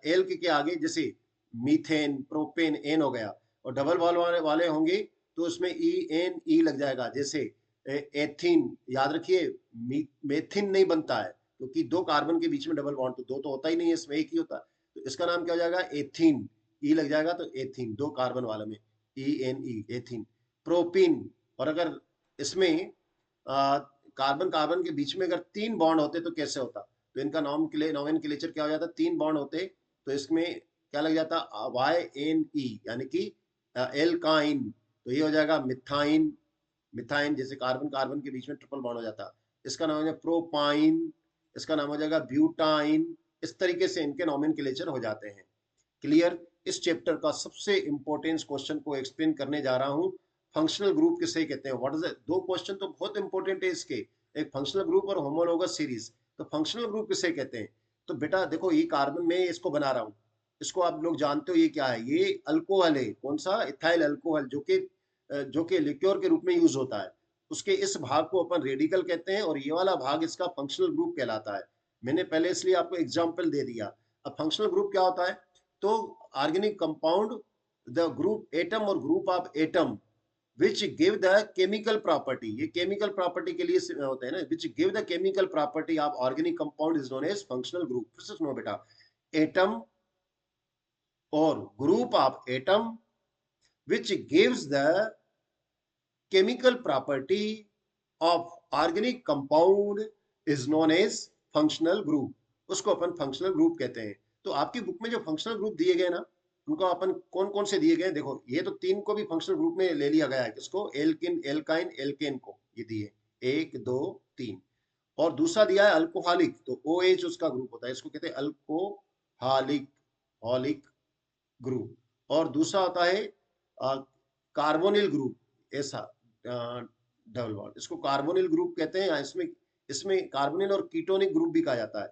एल्क के आगे, जैसे मीथेन, प्रोपेन, एन हो गया, और डबल बॉन्ड वाले होंगे तो उसमें ENE लग जाएगा, जैसे एथिन। याद रखिए मेथिन नहीं बनता है, क्योंकि दो कार्बन के बीच में डबल बॉन्ड, तो दो तो होता ही नहीं है, इसमें एक ही होता है। तो इसका नाम क्या हो जाएगा? एथिन। ई लग जाएगा तो एथिन, दो कार्बन वाले में ENE, एथिन। प्रोपिन। और अगर इसमें कार्बन कार्बन के बीच में अगर तीन बॉन्ड होते तो कैसे होता? तो इनका नॉमेनक्लेचर क्या हो जाता? तीन बॉन्ड होते तो इसमें क्या लग जाता? YNE, यानी कि एल्काइन। तो ये हो जाएगा मिथाइन। मिथाइन, जैसे कार्बन कार्बन के बीच में ट्रिपल बॉन्ड हो जाता, इसका नाम हो जाएगा प्रोपाइन, इसका नाम हो जाएगा ब्यूटाइन। इस तरीके से इनके नॉमेनक्लेचर हो जाते हैं। क्लियर? इस चैप्टर का सबसे इंपॉर्टेंट क्वेश्चन को एक्सप्लेन करने जा रहा हूं। फंक्शनल ग्रुप किसे कहते हैं? व्हाट इज दो क्वेश्चन तो बहुत इंपॉर्टेंट है इसके, एक फंक्शनल ग्रुप और होमोलोगस सीरीज। तो फंक्शनल ग्रुप किसे कहते हैं? तो बेटा देखो, ये कार्बन में इसको बना रहा हूं, इसको आप लोग जानते हो ये क्या है? ये अल्कोहल है। कौन सा? इथाइल अल्कोहल, जो कि लिक्योर के रूप में यूज होता है। उसके इस भाग को अपन रेडिकल कहते हैं, और ये वाला भाग इसका फंक्शनल ग्रुप कहलाता है। मैंने पहले इसलिए आपको एग्जाम्पल दे दिया। अब फंक्शनल ग्रुप क्या होता है? तो organic compound, the group atom और group of atom which give the chemical property, ये केमिकल प्रॉपर्टी के लिए होते हैं ना, which give the chemical property of organic compound is known as functional group. फिर से सुनो बेटा, एटम और group of atom which gives the chemical property of organic compound is known as functional group। उसको अपन फंक्शनल ग्रुप कहते हैं। तो आपकी बुक में जो फंक्शनल ग्रुप दिए गए ना, उनको अपन कौन कौन से दिए गए? देखो, ये तो तीन को भी फंक्शनल ग्रुप में ले लिया गया है। किसको? एल्किन, एल्काइन, एल्केन को ये दिए, 1 2 3। और दूसरा दिया है अल्कोहलिक, तो OH उसका ग्रुप होता है, इसको कहते हैं अल्कोहलिक, हॉलिक ग्रुप। और दूसरा होता है कार्बोनिल ग्रुप, ऐसा डबल बॉन्ड, इसको कार्बोनिल ग्रुप कहते हैं। इसमें इसमें कार्बोनिल और कीटोनिक ग्रुप भी कहा जाता है,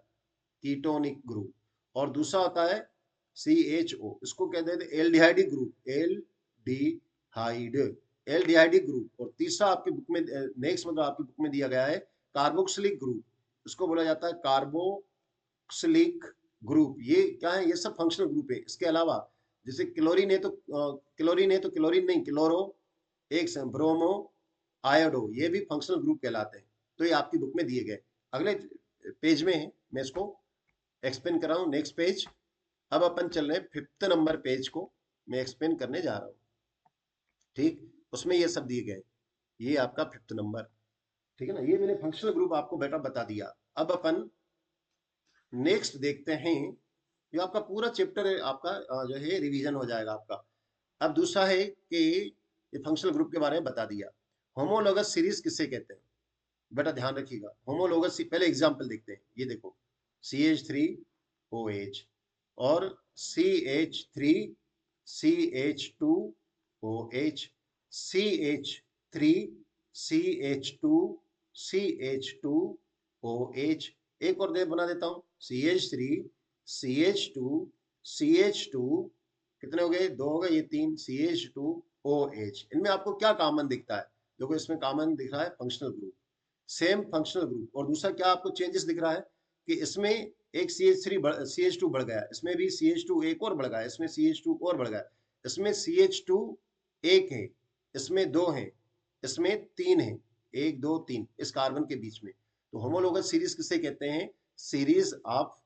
कीटोनिक ग्रुप। और दूसरा होता है CHO, इसको कहते हैं एल्डिहाइडिक ग्रुप, एल्डिहाइडिक ग्रुप। और तीसरा आपकी बुक में, नेक्स्ट मतलब आपकी बुक में दिया गया है कार्बोक्सिलिक ग्रुप, इसको बोला जाता है कार्बोक्सिलिक ग्रुप। ये क्या है? ये सब फंक्शनल ग्रुप है। इसके अलावा जैसे क्लोरीन है तो क्लोरीन नहीं, क्लोरो, एक ब्रोमो, आयोडो, ये भी फंक्शनल ग्रुप कहलाते हैं। तो ये आपकी बुक में दिए गए, अगले पेज में है, मैं इसको एक्सप्लेन कर रहा हूँ। Next page. अब अपन चल रहे हैं 5th नंबर पेज को मैं एक्सप्लेन करने जा रहा हूँ। ठीक, उसमें ये सब दिए गए, ये आपका 5th नंबर। ठीक है ना, ये मैंने फंक्शनल ग्रुप आपको बेटा बता दिया। अब अपन नेक्स्ट देखते हैं, जो आपका पूरा चैप्टर है आपका जो है रिवीजन हो जाएगा आपका। अब दूसरा है कि ये फंक्शनल ग्रुप के बारे में बता दिया। होमोलोगस सीरीज किससे कहते हैं? बेटा ध्यान रखिएगा, होमोलोगस, पहले एग्जांपल देखते हैं। ये देखो, CH3OH और CH3CH2OH, CH3CH2CH2OH। एक और दे बना देता हूं, CH3CH2CH2 कितने हो गए, 2 हो गए, ये 3 CH2OH। इनमें आपको क्या कॉमन दिखता है, देखो इसमें कॉमन दिख रहा है functional group, same functional group. और दूसरा क्या आपको चेंजेस दिख रहा है कि इसमें एक CH2 बढ़ गया, इसमें भी CH2 एक और बढ़ गया, इसमें CH2 और बढ़ गया, इसमें CH2 एक है, इसमें 2 है, इसमें 3 है, 1 2 3 इस कार्बन के बीच में। तो होमोलोगस सीरीज किसे कहते हैं, सीरीज ऑफ,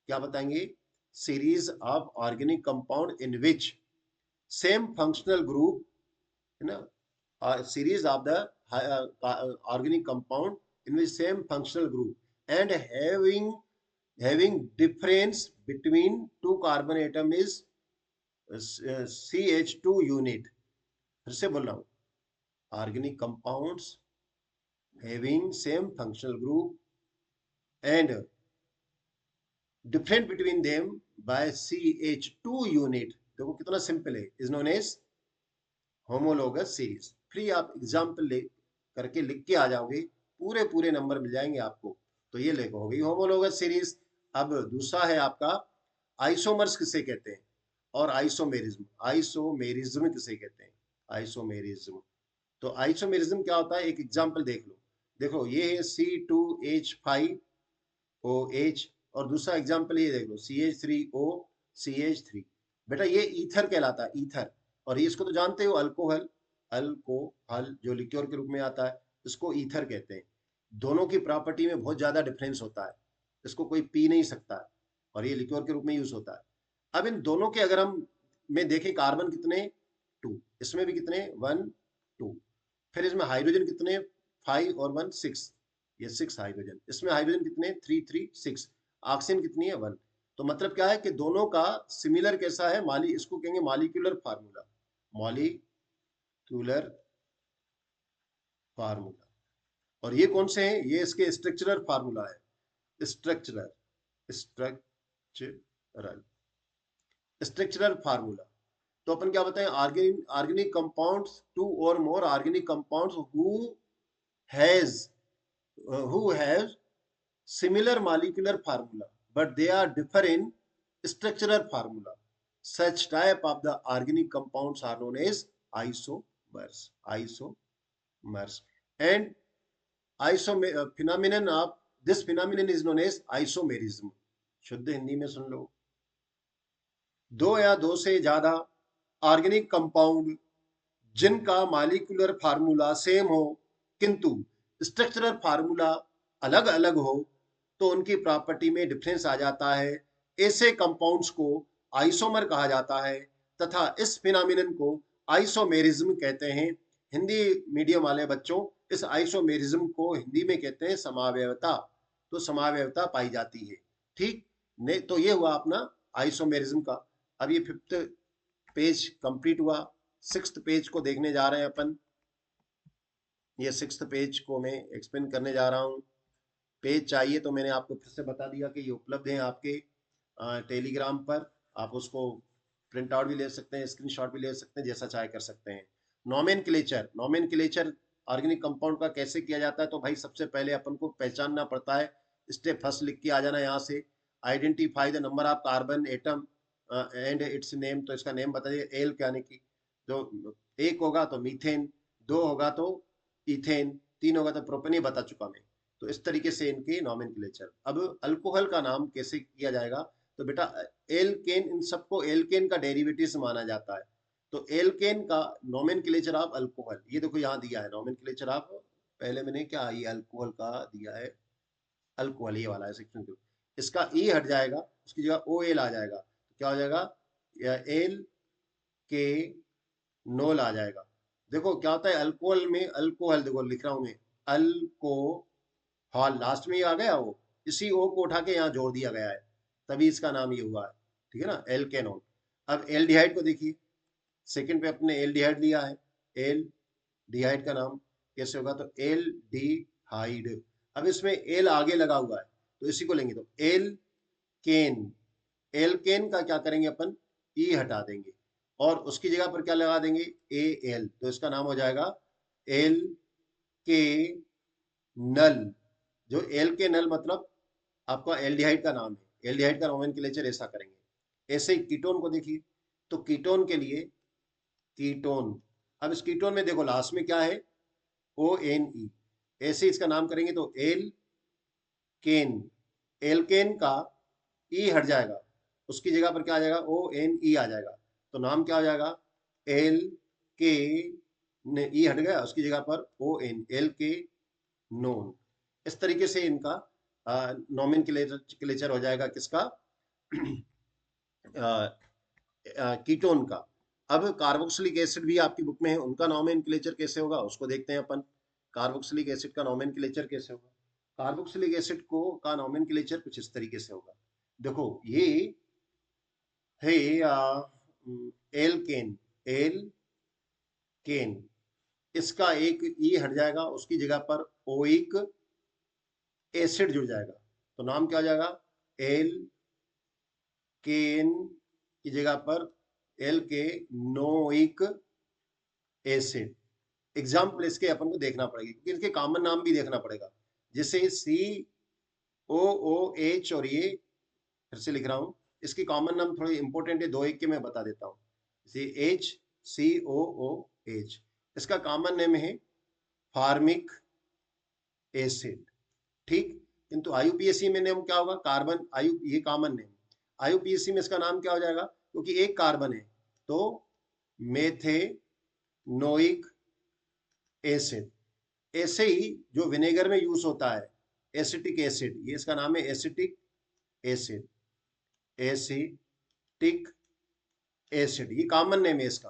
क्या बताएंगे, series of organic compound in which same functional group, है ना, series of the organic compound in which same functional group and having difference between two carbon atom is CH2 unit। फिर से बोल रहा हूँ, organic compounds having same functional group and different between them by CH2 unit। देखो कितना simple है, is known as homologous series. फिर आप एग्जाम्पल ले करके लिख के आ जाओगे, पूरे पूरे नंबर मिल जाएंगे आपको। तो ये लेको हो गई होमोलोगस सीरीज। अब दूसरा है आपका आइसोमर्स किसे कहते हैं, और आइसोमेरिज्म। आइसोमेरिज्म किसे कहते हैं, आइसोमेरिज्म। तो आइसोमेरिज्म क्या होता है, एक एग्जाम्पल देख लो। देखो ये है C2H5OH, और दूसरा एग्जाम्पल ये देख लो CH3OCH3। बेटा ये ईथर कहलाता है, ईथर। और ये इसको तो जानते हो, अल्कोहल, अल्कोहल जो लिक्योर के रूप में आता है, इसको ईथर कहते हैं। दोनों की प्रॉपर्टी में बहुत ज्यादा डिफरेंस होता है, इसको कोई पी नहीं सकता है, और ये लिक्योर के रूप में यूज होता है। अब इन दोनों के अगर हम में देखें, कार्बन कितने, 2, इसमें भी कितने, 1 2, फिर इसमें हाइड्रोजन कितने, 5 और 1 6, ये 6 हाइड्रोजन, इसमें हाइड्रोजन कितने, 3 3 6, ऑक्सीजन कितनी है, 1। तो मतलब क्या है कि दोनों का सिमिलर कैसा है, इसको कहेंगे मॉलिक्यूलर फार्मूला, मॉलिक्यूलर फार्मूला। और ये कौन से हैं, ये इसके स्ट्रक्चरल फार्मूला है, स्ट्रक्चरल स्ट्रक्चरल स्ट्रक्चरल फार्मूला। तो अपन क्या बताएं, ऑर्गेनिक कंपाउंड्स, टू और more organic compounds has who have similar molecular formula but they are differ in structural formula. Such type of the organic compounds are known as isomers, isomers। And phenomenon of this phenomenon is known as isomerism। शुद्ध हिंदी में सुन लो, दो या दो से ज्यादा organic compound जिनका molecular formula same हो किंतु स्ट्रक्चरल फार्मूला अलग अलग हो, तो उनकी प्रॉपर्टी में डिफरेंस आ जाता है। ऐसे कंपाउंड्स को आइसोमर कहा जाता है, तथा इस फिनोमिनन को आइसोमेरिज्म कहते हैं। हिंदी मीडियम वाले बच्चों, इस आइसोमेरिज्म को हिंदी में कहते हैं समावयवता। तो समावयवता पाई जाती है, ठीक नहीं। तो ये हुआ अपना आइसोमेरिज्म का। अब ये 5th पेज कंप्लीट हुआ, 6th पेज को देखने जा रहे हैं अपन। ये 6th पेज को मैं एक्सप्लेन करने जा रहा हूँ। पेज चाहिए तो मैंने आपको फिर से बता दिया कि ये उपलब्ध है आपके टेलीग्राम पर। आप उसको प्रिंट आउट भी ले सकते हैं, स्क्रीनशॉट भी ले सकते हैं, जैसा चाहे कर सकते हैं। नोमेनक्लेचर ऑर्गेनिक कंपाउंड का कैसे किया जाता है, तो भाई सबसे पहले अपन को पहचानना पड़ता है। स्टेप फर्स्ट लिख के आ जाना यहाँ से, identify the number of carbon atom and it's name. तो इसका नेम बता दिए, एल यानी कि तो 1 होगा तो मीथेन, 2 होगा तो इथेन, 3 होगा तो प्रोपेन, ये बता चुका मैं। तो इस तरीके से इनके नॉमेनक्लेचर। अब अल्कोहल का नाम कैसे किया जाएगा, तो बेटा एल्केन, इन सबको एल्केन का डेरिवेटिव माना जाता है। तो एल्केन का नॉमेनक्लेचर ऑफ अल्कोहल, ये देखो यहाँ दिया है नॉमेनक्लेचर ऑफ, पहले मैंने क्या ये अल्कोहल का दिया है, अल्कोहल ये वाला है सेक्शन 2। इसका ई हट जाएगा, उसकी जगह ओ एल आ जाएगा, तो क्या हो जाएगा, एल के नोल आ जाएगा। देखो क्या होता है अल्कोहल में, अल्कोहल देखो लिख रहा हूं मैं, अल्कोहल लास्ट में ही आ गया, वो इसी ओ को उठा के यहाँ जोड़ दिया गया है, तभी इसका नाम ये हुआ है, ठीक है ना, एल्केनोल। अब एल्डिहाइड को देखिए, सेकंड पे अपने एल्डिहाइड लिया है, एल्डिहाइड का नाम कैसे होगा, तो एल्डिहाइड। अब इसमें एल आगे लगा हुआ है, तो इसी को लेंगे, तो एल्केन। एल्केन का क्या करेंगे अपन, ई हटा देंगे, और उसकी जगह पर क्या लगा देंगे, ए एल। तो इसका नाम हो जाएगा एल के नल। जो एल के नल मतलब आपका एल्डिहाइड का नाम है, एल्डिहाइड का नोमेनक्लेचर ऐसा करेंगे। ऐसे ही कीटोन को देखिए, तो कीटोन के लिए कीटोन, अब इस कीटोन में देखो लास्ट में क्या है, ओ एन ई, ऐसे इसका नाम करेंगे तो एल केन, एल्केन का ई हट जाएगा, उसकी जगह पर क्या आ जाएगा, ओ एन ई आ जाएगा, तो नाम क्या हो जाएगा, एल के, ने ई हट गया, उसकी जगह पर ओ एन, एल के नोन। इस तरीके से इनका नॉमेनक्लेचर हो जाएगा किसका, कीटोन का। अब कार्बोक्सिलिक एसिड भी आपकी बुक में है, उनका नॉमेनक्लेचर कैसे होगा उसको देखते हैं अपन। कार्बोक्सिलिक एसिड का नॉमेनक्लेचर कैसे होगा, कार्बोक्सिलिक एसिड को का नॉमेनक्लेचर कुछ इस तरीके से होगा। देखो ये है एल्केन, एल केन, इसका एक ई हट जाएगा, उसकी जगह पर ओइक एसिड जुड़ जाएगा, तो नाम क्या हो जाएगा, एल केन की जगह पर एल के नोइक एसिड। एग्जाम्पल इसके अपन को देखना पड़ेगा क्योंकि इनके कॉमन नाम भी देखना पड़ेगा, जैसे सी ओ ओ एच, और ये फिर से लिख रहा हूं, इसकी कॉमन नाम थोड़े इंपॉर्टेंट है, दो एक के मैं बता देता हूँ। जैसे एच सी ओ ओ एच, इसका कॉमन नेम है फार्मिक एसिड, ठीक। किंतु आईयूपीएसी में नेम क्या होगा, कार्बन आयु, ये कॉमन नेम, आईयूपीएसी में इसका नाम क्या हो जाएगा, क्योंकि एक कार्बन है तो मेथेनोइक एसिड। ऐसे ही जो विनेगर में यूज होता है एसिटिक एसिड, ये इसका नाम है एसिटिक एसिड, एसिटिक एसिड, ये कॉमन नेम है इसका।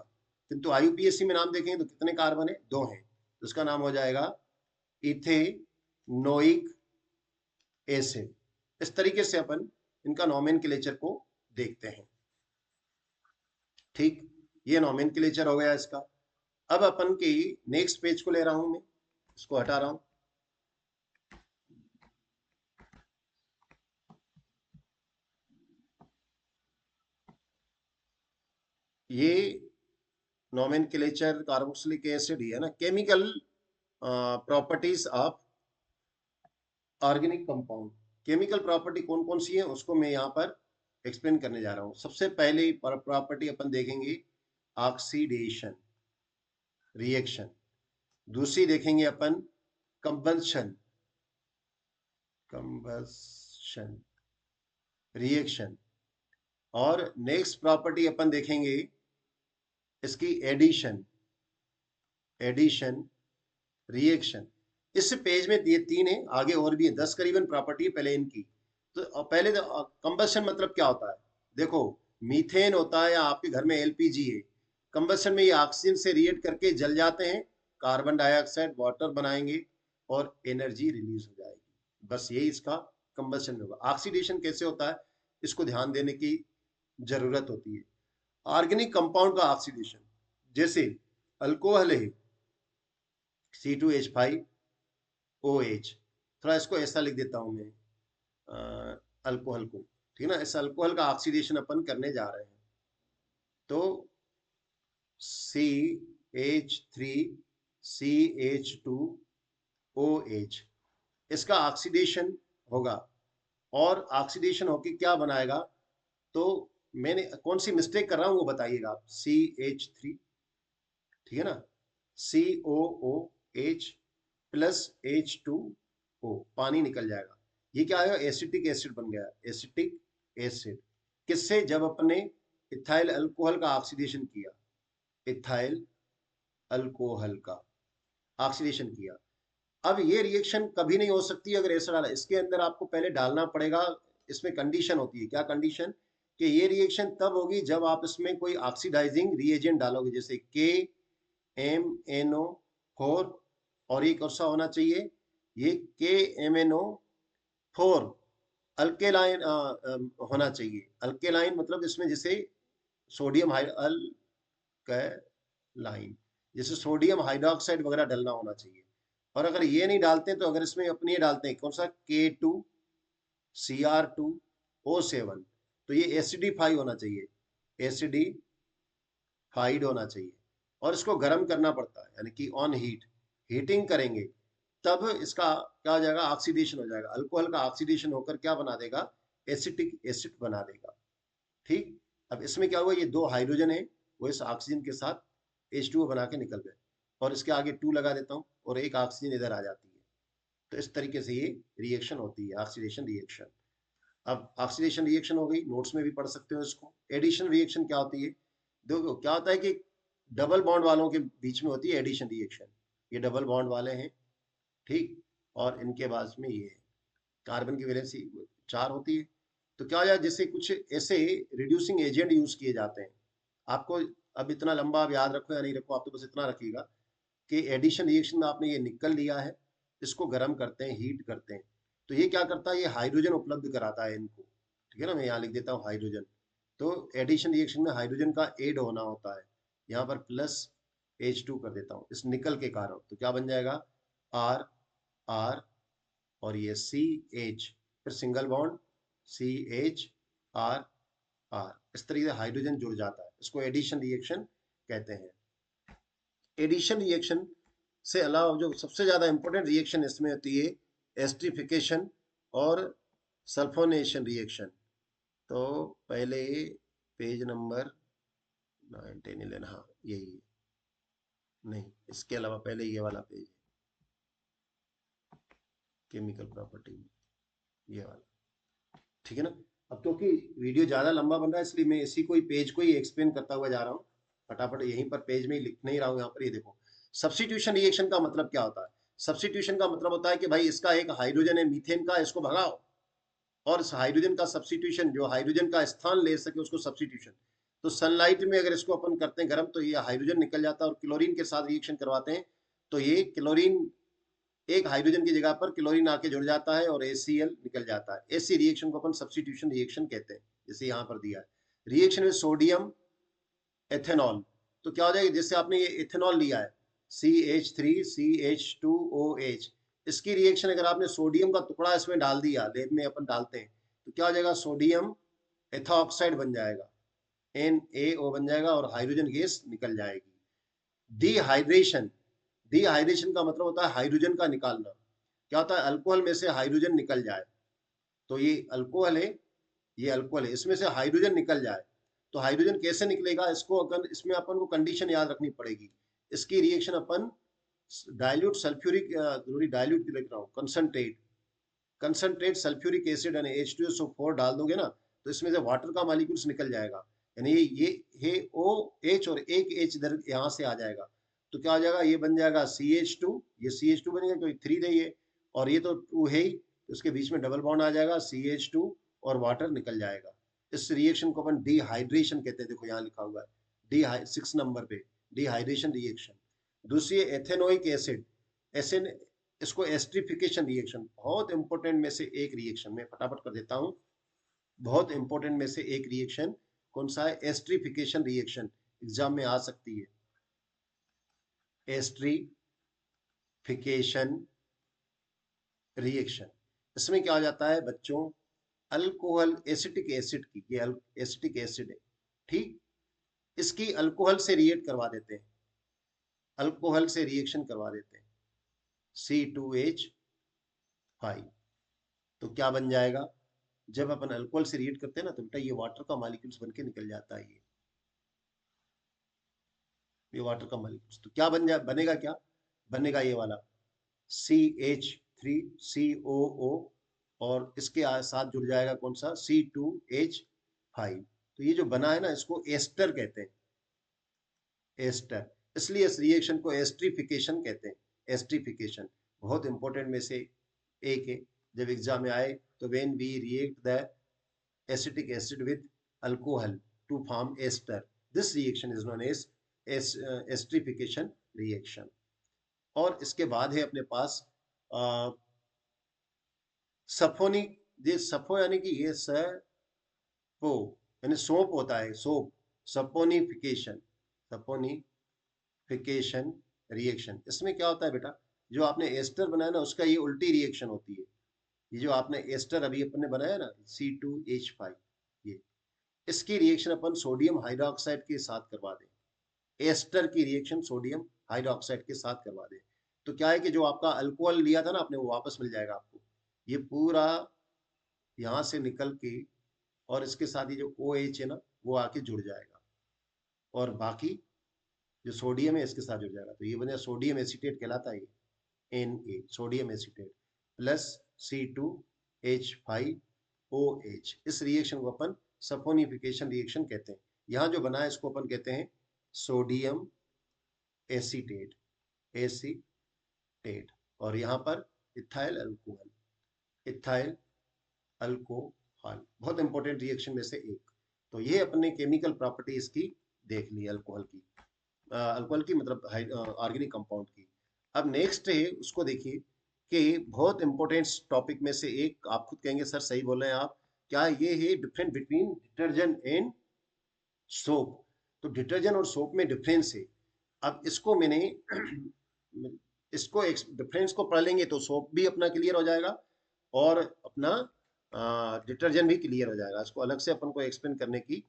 किंतु आईयूपीएसी में नाम देखेंगे तो कितने कार्बन है, दो हैं, तो इसका नाम हो जाएगा इथेनोइक एसिड। इस तरीके से अपन इनका नॉमेनक्लेचर को देखते हैं, ठीक। ये नॉमेनक्लेचर हो गया इसका। अब अपन की नेक्स्ट पेज को ले रहा हूं मैं, इसको हटा रहा हूं। ये नॉमेनक्लेचर कार्बोक्सिलिक एसिड ही है ना, chemical properties of organic compound. Chemical property कौन कौन सी है उसको मैं यहाँ पर एक्सप्लेन करने जा रहा हूँ। सबसे पहले प्रॉपर्टी अपन देखेंगे ऑक्सीडेशन रिएक्शन, दूसरी देखेंगे अपन कंबंशन, कंबंशन रिएक्शन, और नेक्स्ट प्रॉपर्टी अपन देखेंगे इसकी एडिशन, एडिशन रिएक्शन। इस पेज में ये तीन है, आगे और भी है, 10 करीबन प्रॉपर्टी है पहले इनकी। तो पहले तो कंबशन मतलब क्या होता है, देखो मीथेन होता है या आपके घर में एलपीजी है, कंबशन में ये ऑक्सीजन से रिएक्ट करके जल जाते हैं, कार्बन डाइऑक्साइड वाटर बनाएंगे और एनर्जी रिलीज हो जाएगी, बस यही इसका कंबशन में होगा। ऑक्सीडेशन कैसे होता है इसको ध्यान देने की जरूरत होती है। ऑर्गेनिक कंपाउंड का ऑक्सीडेशन, जैसे अल्कोहल है C2H5OH, थोड़ा इसको ऐसा लिख देता हूं मैं, अल्कोहल को, ठीक है ना, इस अल्कोहल का ऑक्सीडेशन अपन करने जा रहे हैं, तो CH3CH2OH, इसका ऑक्सीडेशन होगा, और ऑक्सीडेशन होके क्या बनाएगा, तो मैंने कौन सी मिस्टेक कर रहा हूं वो बताइएगा आप, CH3, ठीक है ना, COOH प्लस H2O, पानी निकल जाएगा, ये क्या है, एसिटिक एसिड बन गया, एसिटिक एसिड। किससे, जब अपने इथाइल अल्कोहल का ऑक्सीडेशन किया, इथाइल अल्कोहल का ऑक्सीडेशन किया। अब ये रिएक्शन कभी नहीं हो सकती अगर ऐसा डाला, इसके अंदर आपको पहले डालना पड़ेगा, इसमें कंडीशन होती है, क्या कंडीशन, कि ये रिएक्शन तब होगी जब आप इसमें कोई ऑक्सीडाइजिंग रिएजेंट डालोगे, जैसे KMnO4, और एक और सा होना चाहिए ये KMnO4 अल्केलाइन होना चाहिए, अल्केलाइन मतलब इसमें जैसे सोडियम अल्कलाइन, जैसे सोडियम हाइड्रोक्साइड वगैरह डलना होना चाहिए। और अगर ये नहीं डालते तो अगर इसमें अपने ये डालते हैं कौन सा, K2Cr2O7, तो ये एसिडिफाई होना चाहिए, एसिडिफाइड होना चाहिए, और इसको गर्म करना पड़ता है, यानी कि ऑन हीट, हीटिंग करेंगे तब इसका क्या हो जाएगा, ऑक्सीडेशन हो जाएगा, अल्कोहल का ऑक्सीडेशन होकर क्या बना देगा, एसिटिक एसिड बना देगा, ठीक। अब इसमें क्या हुआ, ये 2 हाइड्रोजन है वो इस ऑक्सीजन के साथ H2O बना के निकल गए, और इसके आगे 2 लगा देता हूँ और एक ऑक्सीजन इधर आ जाती है। तो इस तरीके से ये रिएक्शन होती है, ऑक्सीडेशन रिएक्शन। अब ऑक्सीडेशन रिएक्शन हो गई, नोट्स में भी पढ़ सकते हो इसको। एडिशन रिएक्शन क्या होती है, देखो क्या होता है कि डबल बॉन्ड वालों के बीच में होती है एडिशन रिएक्शन। ये डबल बॉन्ड वाले हैं, ठीक, और इनके बाद में ये कार्बन की वैलेंसी 4 होती है। तो क्या हो जाए, जैसे कुछ ऐसे रिड्यूसिंग एजेंट यूज किए जाते हैं। आपको अब इतना लंबा आप याद रखो या नहीं रखो, आप तो बस इतना रखिएगा कि एडिशन रिएक्शन में आपने ये निकल लिया है, इसको गर्म करते हैं, हीट करते हैं, तो ये क्या करता है, ये हाइड्रोजन उपलब्ध कराता है इनको, ठीक है ना। मैं यहाँ लिख देता हूँ हाइड्रोजन। तो एडिशन रिएक्शन में हाइड्रोजन का एड होना होता है, यहाँ पर प्लस H2 कर देता हूँ इस निकल के कारण। तो क्या बन जाएगा, आर आर और ये CH, फिर single bond CH R R, इस तरीके से हाइड्रोजन जुड़ जाता है, इसको एडिशन रिएक्शन कहते हैं। एडिशन रिएक्शन से अलावा जो सबसे ज्यादा इंपॉर्टेंट रिएक्शन इसमें होती है एस्ट्रिफिकेशन और सल्फोनेशन रिएक्शन। तो पहले पेज नंबर 9, 10, 11, हाँ यही है, नहीं इसके अलावा पहले ये वाला पेज है, केमिकल प्रॉपर्टी, ये वाला, ठीक है ना। अब क्योंकि वीडियो ज्यादा लंबा बन रहा है इसलिए मैं इसी कोई पेज को ही एक्सप्लेन करता हुआ जा रहा हूँ, फटाफट यहीं पर पेज में ही लिख नहीं रहा हूँ। यहाँ पर ये देखो, सब्स्टिट्यूशन रिएक्शन का मतलब क्या होता है। सब्स्टिट्यूशन का मतलब होता है कि भाई इसका एक हाइड्रोजन है मीथेन का, इसको भगाओ, और इस हाइड्रोजन का सब्स्टिट्यूशन, जो हाइड्रोजन का स्थान ले सके उसको सब्स्टिट्यूशन। तो सनलाइट में अगर इसको अपन करते हैं गर्म तो ये हाइड्रोजन निकल जाता है, और क्लोरीन के साथ रिएक्शन करवाते हैं तो ये क्लोरीन, एक हाइड्रोजन की जगह पर क्लोरीन आके जुड़ जाता है और HCl निकल जाता है। ऐसी रिएक्शन को अपन सब्स्टिट्यूशन रिएक्शन कहते हैं, जैसे यहाँ पर दिया है। रिएक्शन में सोडियम एथेनॉल, तो क्या हो जाएगा, जैसे आपने ये एथेनॉल लिया है CH3CH2OH, इसकी रिएक्शन अगर आपने सोडियम का टुकड़ा इसमें डाल दिया, लैब में अपन डालते हैं, तो क्या हो जाएगा, सोडियम एथॉक्साइड बन जाएगा, NaO बन जाएगा और हाइड्रोजन गैस निकल जाएगी। डिहाइड्रेशन, डिहाइड्रेशन का मतलब होता है हाइड्रोजन का निकालना। क्या होता है, अल्कोहल में से हाइड्रोजन निकल जाए, तो ये अल्कोहल है, ये अल्कोहल है, इसमें से हाइड्रोजन निकल जाए, तो हाइड्रोजन कैसे निकलेगा, इसको अगर इसमें अपन को कंडीशन याद रखनी पड़ेगी। इसकी रिएक्शन अपन डाइल्यूट सल्फ्यूरिक, जरूरी डाइल्यूट लिख रहा हूँ, कंसंट्रेट, कंसंट्रेट सल्फ्यूरिक एसिड यानी H2SO4 डाल दोगे ना, तो इसमें से वाटर का मॉलिक्यूल्स निकल जाएगा, यानी ये OH और एक H इधर यहाँ से आ जाएगा, तो क्या हो जाएगा, ये बन जाएगा CH2, ये CH2 बनेगा क्योंकि 3 है ये, और ये तो 2 है ही, तो उसके बीच में डबल बॉन्ड आ जाएगा CH2 और वाटर निकल जाएगा। इस रिएक्शन को अपन डिहाइड्रेशन कहते हैं, देखो यहाँ लिखा हुआ है 6 नंबर पे, डिहाइड्रेशन रिएक्शन। दूसरी एथेनोइक एसिड, एसिड, इसको एस्ट्रिफिकेशन रिएक्शन, बहुत इंपॉर्टेंट में से एक रिएक्शन, मैं फटाफट कर देता हूँ, बहुत इंपॉर्टेंट में से एक रिएक्शन कौन सा है, एस्ट्रिफिकेशन रिएक्शन, एग्जाम में आ सकती है। एस्ट्रिफिकेशन रिएक्शन, इसमें क्या हो जाता है बच्चों, अल्कोहल एसिटिक एसिड की, ये एसिटिक एसिड है, ठीक, इसकी अल्कोहल से रिएक्ट करवा देते हैं, अल्कोहल से रिएक्शन करवा देते हैं, C2H5, तो क्या बन जाएगा, जब अपन अल्कोहल से रिएक्ट करते हैं ना, तो बेटा ये वाटर का मॉलिक्यूल्स बन के निकल जाता है, ये वाटर का मॉलिक्यूल्स, तो क्या बनेगा, क्या बनेगा, ये वाला CH3COO, और इसके साथ जुड़ जाएगा कौन सा, C2H5। तो ये जो बना है ना, इसको एस्टर कहते हैं, एस्टर, इसलिए इस रिएक्शन को एस्ट्रिफिकेशन कहते हैं। एस्ट्रिफिकेशन बहुत इंपॉर्टेंट में से एक है, जब एग्जाम में आए तो when we react the acetic acid with alcohol to form ester, this reaction is known as esterification reaction। और इसके बाद है अपने पास सफोनी, ये सफो यानी कि ये सफो यानी सोप होता है, सोप, सपोनिफिकेशन, सपोनिफिकेशन रिएक्शन, इसमें क्या होता है बेटा, जो आपने एस्टर बनाया ना उसका ये उल्टी रिएक्शन होती है। ये जो आपने एस्टर अभी अपने बनाया ना C2H5, ये इसकी रिएक्शन अपन सोडियम हाइड्रोक्साइड के साथ करवा दें, एस्टर की रिएक्शन सोडियम हाइड्रोक्साइड के साथ करवा दें, तो क्या है कि जो आपका अल्कोहल लिया था ना आपने, वो वापस मिल जाएगा आपको, ये पूरा यहाँ से निकल के, और इसके साथ ही जो OH है ना, वो आके जुड़ जाएगा और बाकी जो सोडियम है इसके साथ जुड़ जाएगा, तो ये बन जाएगा सोडियम एसीटेट कहलाता है ये, Na sodium acetate plus C2H5OH। इस रिएक्शन को अपन सल्फोनिफिकेशन रिएक्शन कहते हैं। यहाँ जो बना है इसको अपन कहते हैं सोडियम एसीटेट, एसीटेट। और यहाँ पर इथाइल अल्कोहल, इथाइल अल्कोहल, बहुत इंपॉर्टेंट रिएक्शन में से एक। तो ये अपने केमिकल प्रॉपर्टी इसकी देख ली अल्कोहल की, अल्कोहल की मतलब ऑर्गेनिक कंपाउंड की। अब नेक्स्ट है उसको देखिए कि बहुत इंपॉर्टेंट टॉपिक में से एक, आप खुद कहेंगे सर सही बोल रहे हैं आप, क्या ये है difference between detergent and soap. तो डिटर्जेंट और सोप में डिफरेंस है। अब इसको मैंने इसको डिफरेंस को पढ़ लेंगे तो सोप भी अपना क्लियर हो जाएगा और अपना डिटर्जेंट भी क्लियर हो जाएगा। इसको अलग से अपन को एक्सप्लेन करने की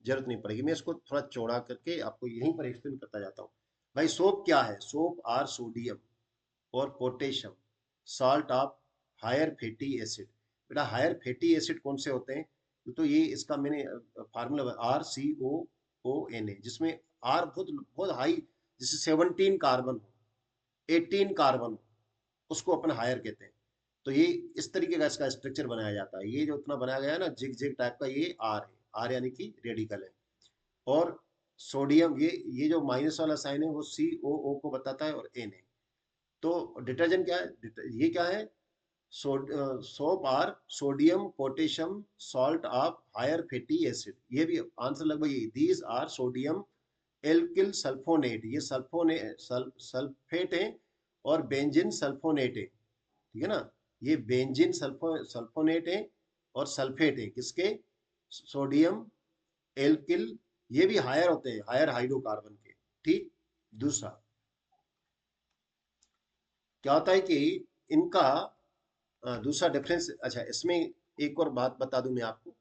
जरूरत नहीं पड़ेगी। मैं इसको थोड़ा चौड़ा करके आपको यहीं पर एक्सप्लेन करता जाता हूँ। भाई सोप क्या है? सोप आर सोडियम और potassium salt of higher fatty acid. बेटा हायर फैटी एसिड कौन से होते हैं? तो ये इसका मैंने फार्मूला RCOONA, जिसमें आर बहुत बहुत हाई, जैसे 17 कार्बन हो, 18 कार्बन हो, उसको अपन हायर कहते हैं। तो ये इस तरीके का इसका स्ट्रक्चर बनाया जाता है। ये जो इतना बनाया गया है ना जिग जिग टाइप का, ये आर है, आर यानी कि रेडिकल है। और सोडियम, ये जो माइनस वाला साइन है वो COO को बताता है और Na। तो डिटर्जेंट क्या है? ये क्या है? Soap are sodium potassium salt of higher fatty acid. ये भी आंसर लगभग यही, these are sodium alkyl sulphonate, ये सल्फेट है और बेंजीन सल्फोनेट है, ठीक है ना। ये बेंजीन सल्फोनेट है और सल्फेट है किसके? Sodium alkyl. ये भी हायर होते हैं, हायर हाइड्रोकार्बन के। ठीक। दूसरा क्या होता है कि इनका दूसरा डिफरेंस, अच्छा इसमें एक और बात बता दूं मैं आपको।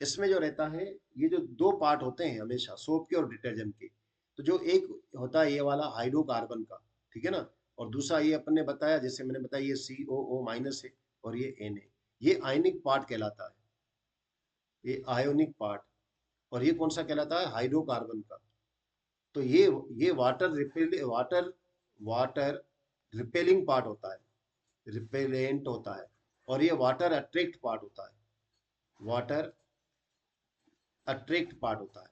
इसमें जो रहता है, ये जो दो पार्ट होते हैं हमेशा सोप के और डिटर्जेंट के, तो जो एक होता है ये वाला हाइड्रोकार्बन का, ठीक है ना, और दूसरा ये अपन ने बताया, जैसे मैंने बताया ये COO माइनस है और ये Na, ये आयनिक पार्ट कहलाता है, ये आयोनिक पार्ट। और ये कौन सा कहलाता है? हाइड्रोकार्बन का। तो ये वाटर रिपेलिंग पार्ट होता है, रिपेलेंट होता है। और ये वाटर अट्रैक्ट पार्ट होता है, वाटर अट्रैक्ट पार्ट होता है।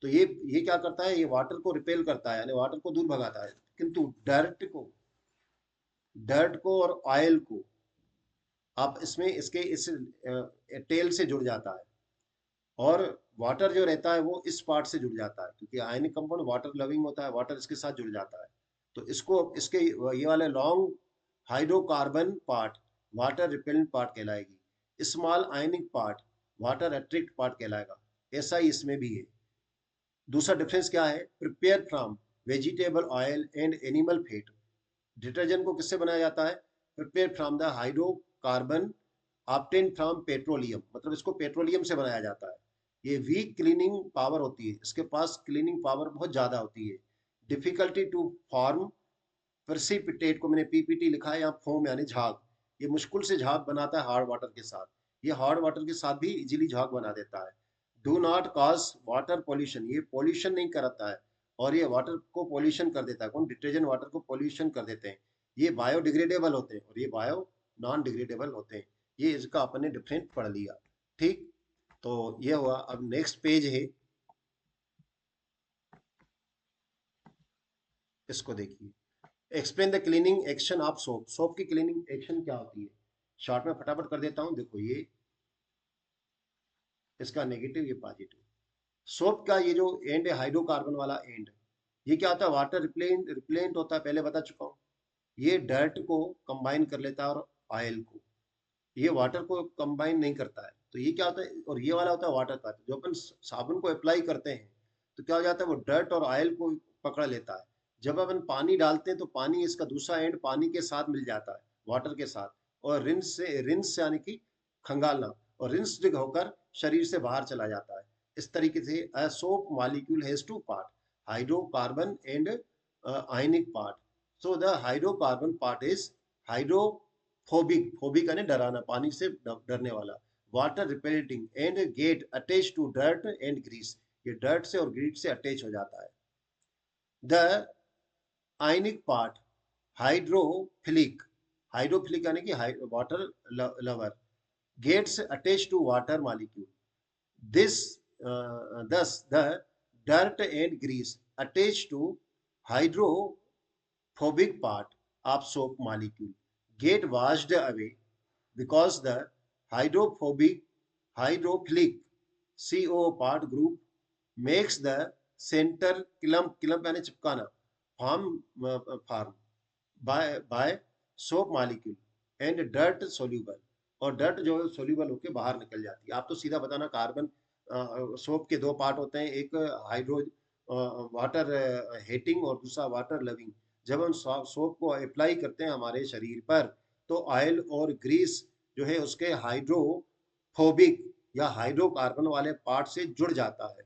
तो ये क्या करता है? ये वाटर को रिपेल करता है, यानी वाटर को दूर भगाता है, किंतु डर्ट को और ऑयल को आप इसमें इसके इस टेल से जुड़ जाता है। और वाटर जो रहता है वो इस पार्ट से जुड़ जाता है, क्योंकि आयनिक कंपाउंड वाटर लविंग होता है, वाटर इसके साथ जुड़ जाता है। तो इसको इसके ये वाले long hydrocarbon part water repellent part कहलाएगी, small ionic part water attract part कहलाएगा। ऐसा ही इसमें भी है। दूसरा डिफरेंस क्या है? Prepare from vegetable oil and animal fat. Detergent को किससे बनाया जाता है? Prepare from the hydrocarbon obtain from petroleum, मतलब इसको पेट्रोलियम से बनाया जाता है। ये वीक क्लीनिंग पावर होती है, इसके पास क्लीनिंग पावर बहुत ज्यादा होती है। डिफिकल्टी टू फॉर्म प्रेसिपिटेट को मैंने PPT लिखा है यहाँ, फोम यानी झाग। ये मुश्किल से झाग बनाता है हार्ड वाटर के साथ, ये हार्ड वाटर के साथ भी इजीली झाग बना देता है। Do not cause water pollution, ये पॉल्यूशन नहीं करता है, और ये वाटर को पॉल्यूशन कर देता है। कौन? डिटर्जेंट वाटर को पॉल्यूशन कर देते हैं। ये बायोडिग्रेडेबल होते हैं और ये बायो नॉन डिग्रेडेबल होते हैं। ये इसका अपने डिफरेंट पढ़ लिया। ठीक। तो ये हुआ। अब नेक्स्ट पेज है, इसको देखिए। Explain the cleaning action of soap. Soap की क्लीनिंग एक्शन क्या होती है? शॉर्ट में फटाफट कर देता हूं। देखो ये इसका नेगेटिव, ये पॉजिटिव। सोप का ये जो एंड है, हाइड्रोकार्बन वाला एंड, ये क्या होता है? वाटर रिप्लेंट रिप्लेंट होता है, पहले बता चुका हूँ। ये डर्ट को कंबाइन कर लेता है और ऑयल को, ये वाटर को कंबाइन नहीं करता है। तो ये क्या होता है? और ये वाला होता है वाटर का। जो अपन साबुन को अप्लाई करते हैं तो क्या हो जाता है? वो डर्ट और ऑयल को पकड़ लेता है। जब अपन पानी डालते हैं तो पानी, इसका दूसरा एंड पानी के साथ मिल जाता है, वाटर के साथ। और रिंस से यानी कि खंगालना, और रिंस होकर शरीर से बाहर चला जाता है। इस तरीके से a soap molecule has two part, hydrocarbon and ionic part. So the hydrocarbon part is hydro phobic, phobic यानी डराना, पानी से डरने वाला। Water repelling and get attach to dirt and grease, ये डर्ट से और ग्रीस से अटैच हो जाता है। The ionic part hydrophilic, hydrophilic यानी कि water lover, gets attach to water molecule, this thus the dirt and grease attach to hydrophobic part of soap molecule get washed away because the hydrophilic CO part group makes the center clump यानी चिपकाना form by soap molecule and dirt soluble, और dirt जो soluble होके बाहर निकल जाती है। आप तो सीधा बताना, कार्बन सोप के दो पार्ट होते हैं, एक हाइड्रो वाटर हेटिंग और दूसरा वाटर लविंग। जब हम सोप को अप्लाई करते हैं हमारे शरीर पर तो ऑयल और ग्रीस जो है उसके हाइड्रोफोबिक या हाइड्रोकार्बन वाले पार्ट से जुड़ जाता है।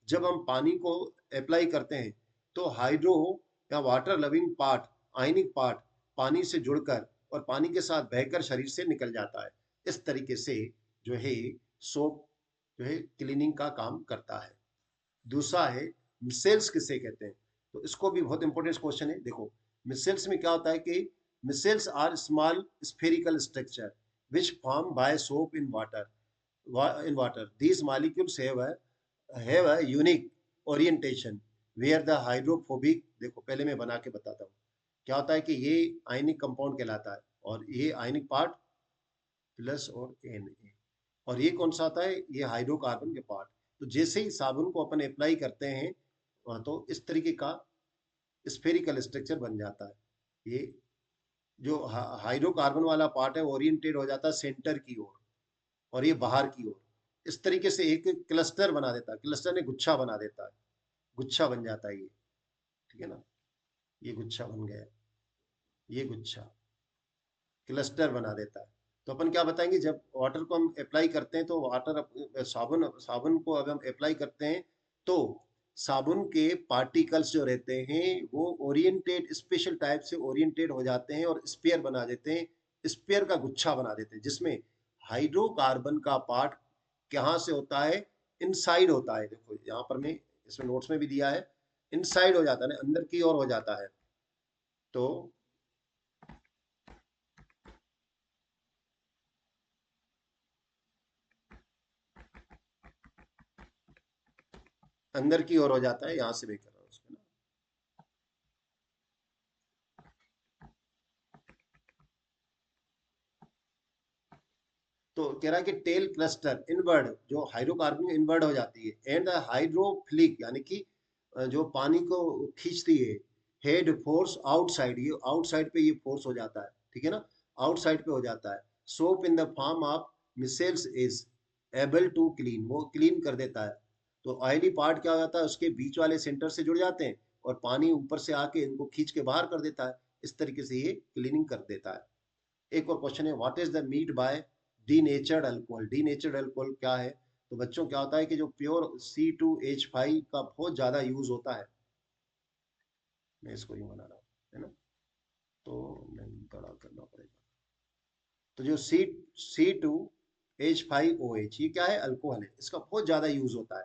जब हम पानी को अप्लाई करते हैं तो हाइड्रो या वाटर लविंग पार्ट, आयनिक पार्ट पानी से जुड़कर और पानी के साथ बहकर शरीर से निकल जाता है। इस तरीके से जो है सोप जो है क्लीनिंग का काम करता है। दूसरा है मिसेल्स किसे कहते हैं, तो इसको भी बहुत इंपॉर्टेंट क्वेश्चन है। देखो मिसेल्स में क्या होता है कि micelles are small spherical structure which form by soap in water these molecules have a unique orientation where the hydrophobic, देखो पहले मैं बना के बताता हूँ। क्या होता है कि ये आयनिक कंपाउंड कहलाता है और ये आयनिक पार्ट प्लस और एन, और ये कौन सा आता है, ये हाइड्रोकार्बन के पार्ट। तो जैसे ही साबुन को अपन अप्लाई करते हैं तो इस तरीके का स्फेरिकल स्ट्रक्चर बन जाता है। ये जो हाइड्रोकार्बन वाला पार्ट है ओरिएंटेड हो जाता है सेंटर की ओर और ये बाहर की ओर। इस तरीके से एक क्लस्टर बना देता है, क्लस्टर ने गुच्छा बना देता है, गुच्छा बन जाता है ये, ठीक है ना। ये गुच्छा बन गया, ये गुच्छा क्लस्टर बना देता है। तो अपन क्या बताएंगे, जब वाटर को हम अप्लाई करते हैं तो वाटर साबुन साबुन को अगर हम अप्लाई करते हैं तो साबुन के पार्टिकल्स जो रहते हैं वो ओरिएंटेड स्पेशल टाइप से ओरिएंटेड हो जाते हैं और स्पेयर बना देते हैं, स्पेयर का गुच्छा बना देते हैं, जिसमें हाइड्रोकार्बन का पार्ट कहाँ से होता है, इनसाइड होता है। देखो यहाँ पर मैं इसमें नोट्स में भी दिया है, इनसाइड हो जाता है, अंदर की ओर हो जाता है। तो अंदर की ओर हो जाता है, यहाँ से मैं कर रहा हूँ उसमें ना। तो कह रहा है कि टेल क्लस्टर इनवर्ड, जो हाइड्रोकार्बन इनवर्ड हो जाती है, एंड हाइड्रोफ्लिक यानी कि जो पानी को खींचती है, हेड फोर्स आउटसाइड, ये आउटसाइड पे ये फोर्स हो जाता है, ठीक है ना, आउटसाइड पे हो जाता है। Soap in the form of micelles is able to clean, वो क्लीन कर देता है। तो ऑयली पार्ट क्या हो जाता है, उसके बीच वाले सेंटर से जुड़ जाते हैं और पानी ऊपर से आके इनको खींच के बाहर कर देता है। इस तरीके से ये क्लीनिंग कर देता है। एक और क्वेश्चन है, what is the meant by denatured alcohol. Denatured alcohol क्या है, तो बच्चों क्या होता है कि जो प्योर C2H5 का बहुत ज्यादा यूज होता है, मैं इसको यूं बना रहा हूँ, है ना, तो नहीं बड़ा करना पड़ेगा। तो जो C2H5OH ये क्या है, अल्कोहल है, इसका बहुत ज्यादा यूज होता है।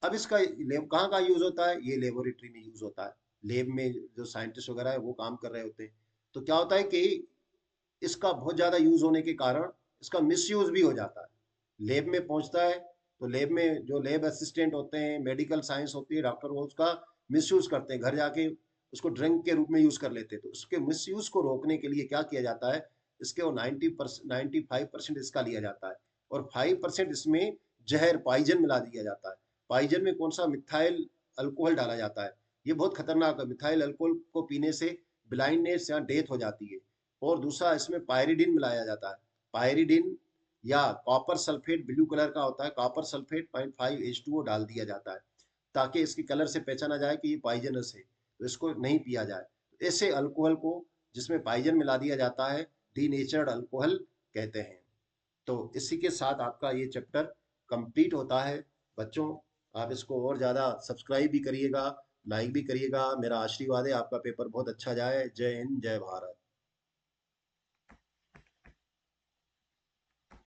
अब इसका लेब कहाँ कहाँ यूज होता है, ये लेबोरेटरी में यूज होता है, लेब में जो साइंटिस्ट वगैरह है वो काम कर रहे होते हैं। तो क्या होता है कि इसका बहुत ज्यादा यूज होने के कारण इसका मिसयूज भी हो जाता है। लैब में पहुंचता है तो लैब में जो लैब असिस्टेंट होते हैं, मेडिकल साइंस होती है, डॉक्टर, वो उसका मिसयूज करते हैं, घर जाके उसको ड्रग के रूप में यूज कर लेते हैं। तो उसके मिसयूज को रोकने के लिए क्या किया जाता है, इसके वो 95% इसका लिया जाता है और 5% इसमें जहर पॉइजन मिला दिया जाता है। पॉइजन में कौन सा, मिथाइल अल्कोहल डाला जाता है। ये बहुत खतरनाक है, मिथाइल अल्कोहल को पीने से ब्लाइंडनेस या डेथ हो जाती है। और दूसरा इसमें पायरिडिन मिलाया जाता है, पायरिडिन या कॉपर सल्फेट, ब्लू कलर का होता है, कॉपर सल्फेट 0.5H2O डाल दिया जाता है ताकि इसके कलर से पहचाना जाए कि ये पॉइजनस है, तो इसको नहीं पिया जाए। ऐसे अल्कोहल को जिसमें पॉइजन मिला दिया जाता है डीनेचर्ड अल्कोहल कहते हैं। तो इसी के साथ आपका ये चैप्टर कंप्लीट होता है। बच्चों आप इसको और ज़्यादा सब्सक्राइब भी करिएगा, लाइक भी करिएगा। मेरा आशीर्वाद है आपका पेपर बहुत अच्छा जाए। जय हिंद, जय भारत।